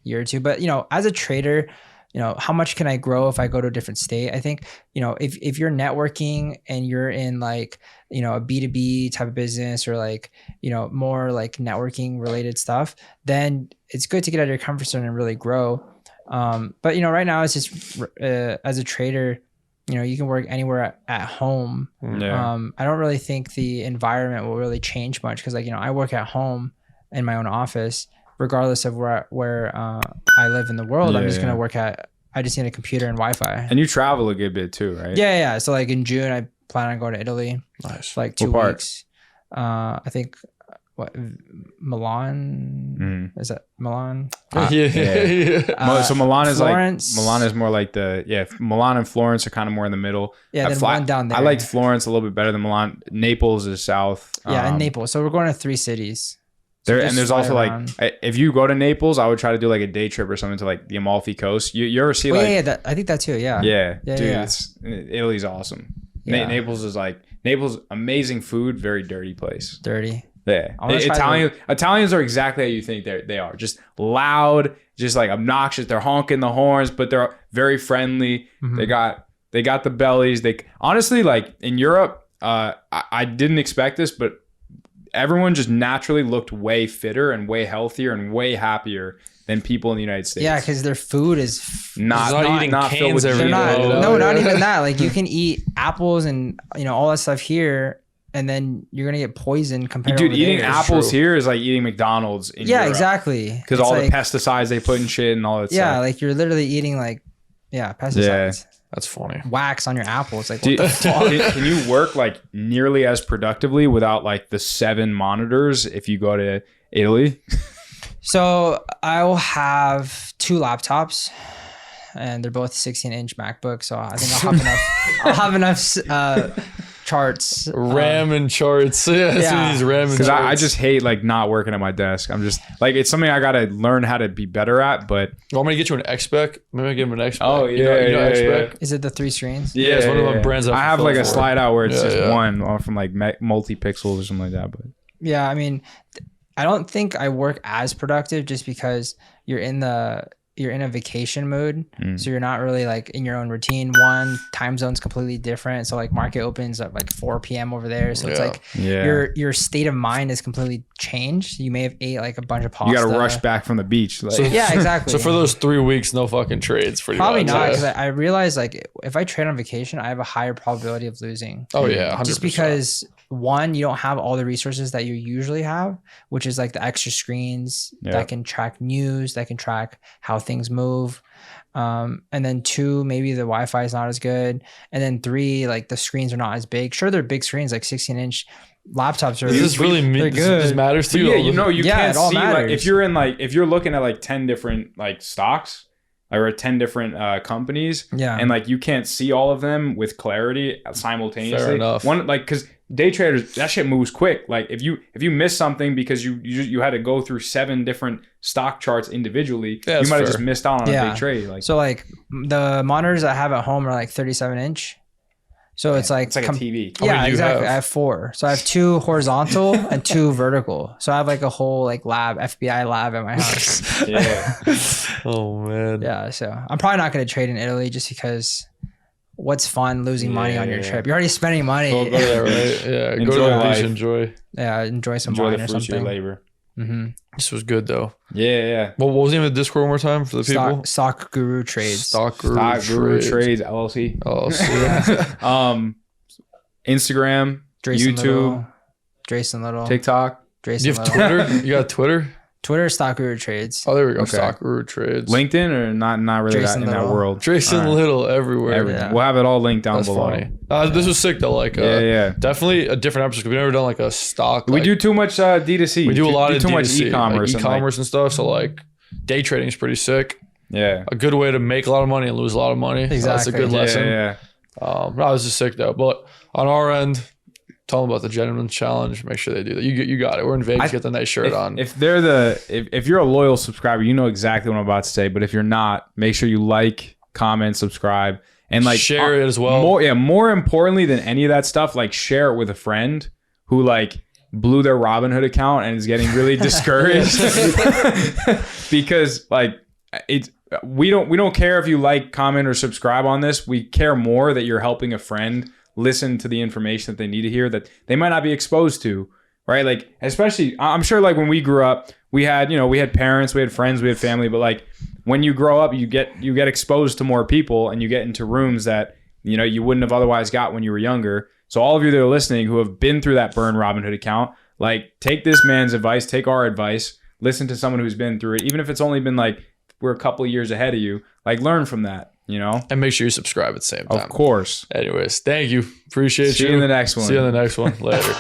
S1: year or two. But, you know, as a trader, you know, how much can I grow if I go to a different state? I think, you know, if you're networking and you're in like, you know, a B2B type of business or like, you know, more like networking related stuff, then it's good to get out of your comfort zone and really grow. But, you know, right now it's just as a trader, you know, you can work anywhere at home. Yeah. I don't really think the environment will really change much because, like, you know, I work at home in my own office, regardless of where I live in the world. I'm just going to work I just need a computer and Wi-Fi.
S2: And you travel a good bit too, right?
S1: Yeah. So like in June, I plan on going to Italy. Nice. For like 2 weeks. I think Milan? Is that Milan?
S2: So Milan is Florence. Milan is more like Milan and Florence are kind of more in the middle.
S1: Yeah, then one down there.
S2: I liked Florence a little bit better than Milan. Naples is south.
S1: Yeah, and Naples. So we're going to 3 cities.
S2: There's also around. Like, if you go to Naples, I would try to do like a day trip or something to like the Amalfi Coast. You ever see
S1: I think that too. Yeah.
S2: Yeah. Dude, Italy's awesome. Yeah. Naples is amazing food, very dirty place.
S1: Dirty.
S2: Yeah. Italians are exactly how you think they are. Just loud, just like obnoxious. They're honking the horns, but they're very friendly. Mm-hmm. They got the bellies. They honestly, like in Europe, I didn't expect this, but everyone just naturally looked way fitter and way healthier and way happier than people in the United States.
S1: Yeah, because their food is
S3: not filled with
S1: every day. Not even that. Like you can eat apples and all that stuff here, and then you're gonna get poisoned compared to
S2: eating apples here is like eating McDonald's in Europe.
S1: Exactly.
S2: Because all the pesticides they put in shit and all that stuff.
S1: Yeah, like you're literally eating pesticides.
S3: That's funny.
S1: wax on your apple. It's like, what the fuck?
S2: Can you work like nearly as productively without like the 7 monitors if you go to Italy?
S1: So I will have 2 laptops, and they're both 16-inch MacBooks. So I think I'll have enough charts.
S3: RAM and charts. Yeah. These RAM and
S2: Because
S3: charts.
S2: I just hate like not working at my desk. I'm just like, it's something I got to learn how to be better at. But
S3: you want me to get you an X-Spec? Maybe I give him an X-Spec.
S2: Oh,
S3: you know X-Spec?
S1: Is it the 3 screens?
S3: Yeah, it's one of my brands.
S2: I have like a slide out where it's just one from like multi-pixels or something like that. But
S1: yeah, I mean, I don't think I work as productive just because you're in a vacation mode. So you're not really like in your own routine. One, time zone's completely different. So like market opens at like 4 p.m. over there. So it's like your state of mind is completely changed. You may have ate like a bunch of pasta.
S2: you got to rush back from the beach. Like.
S3: So,
S1: yeah, exactly.
S3: So for those 3 weeks, no fucking trades.
S1: Probably not, because I realize like if I trade on vacation, I have a higher probability of losing.
S3: Oh yeah, 100%.
S1: Just because one, you don't have all the resources that you usually have, which is like the extra screens that can track news, that can track how things move. And then 2, maybe the Wi-Fi is not as good. And then 3, like the screens are not as big. Sure, they're big screens, like 16-inch laptops are.
S3: This really good. This matters to you.
S2: Yeah, you know, you can't see
S1: matters.
S2: like if you're looking at like 10 different like stocks or 10 different companies, and like you can't see all of them with clarity simultaneously.
S3: Fair enough.
S2: One like because day traders, that shit moves quick. Like if you miss something because you had to go through 7 different stock charts individually, you might have just missed out on a big trade. Like
S1: so, like the monitors I have at home are like 37-inch. So it's like
S2: a TV.
S1: Yeah, exactly. I have 4. So I have 2 horizontal and 2 vertical. So I have like a whole like FBI lab at my house.
S2: Yeah.
S3: Oh man.
S1: Yeah. So I'm probably not going to trade in Italy just because what's fun losing money on your trip? You're already spending money.
S3: Go there, right? Yeah.
S2: Enjoy
S3: go to the
S2: life.
S3: beach. Enjoy
S1: some
S2: Enjoy
S1: wine
S2: the
S1: or
S2: fruits
S1: something.
S2: of your labor.
S3: This was good though.
S2: Yeah.
S3: What was the name of the Discord one more time for the people?
S1: Stock Guru Trades.
S3: Stock Guru
S2: Trades LLC. Instagram,
S1: Drayson
S2: YouTube,
S1: Little, Drayson Little,
S2: TikTok.
S1: Drayson
S3: you have
S1: Little.
S3: Twitter? You got Twitter?
S1: Twitter, Stock Guru Trades.
S3: Oh, there we go.
S2: Okay.
S3: Stock Guru Trades.
S2: LinkedIn or not really
S1: Drayson
S2: in that
S1: Little.
S2: world.
S3: Drayson Little everywhere.
S1: Yeah.
S2: We'll have it all linked down
S3: That's
S2: below.
S3: funny. This was sick though. Like, definitely a different episode because we've never done like a stock.
S2: We do too much D2C.
S3: We do a lot of
S2: too
S3: D2C,
S2: much e-commerce,
S3: like e-commerce and stuff. So like, day trading is pretty sick.
S2: Yeah,
S3: a good way to make a lot of money and lose a lot of money.
S1: Exactly.
S3: That's a good lesson.
S2: Yeah.
S3: No, this is sick though. But on our end, tell them about the Gentleman's Challenge. Make sure they do that. You got it. We're in Vegas. Get the nice shirt on.
S2: If you're a loyal subscriber, you know exactly what I'm about to say. But if you're not, make sure you like, comment, subscribe, and like
S3: share it as well.
S2: More importantly than any of that stuff, like share it with a friend who like blew their Robinhood account and is getting really discouraged because like we don't care if you like, comment, or subscribe on this. We care more that you're helping a friend listen to the information that they need to hear that they might not be exposed to, right? Like, especially, I'm sure like when we grew up, we had parents, we had friends, we had family, but like when you grow up, you get exposed to more people and you get into rooms that, you wouldn't have otherwise got when you were younger. So all of you that are listening who have been through that burn Robinhood account, like take this man's advice, take our advice, listen to someone who's been through it. Even if it's only been like, we're a couple of years ahead of you, like learn from that. And
S3: make sure you subscribe at the same time.
S2: Of course.
S3: Anyways, thank you. Appreciate you.
S2: See you in the next one.
S3: See you in the next one. Later.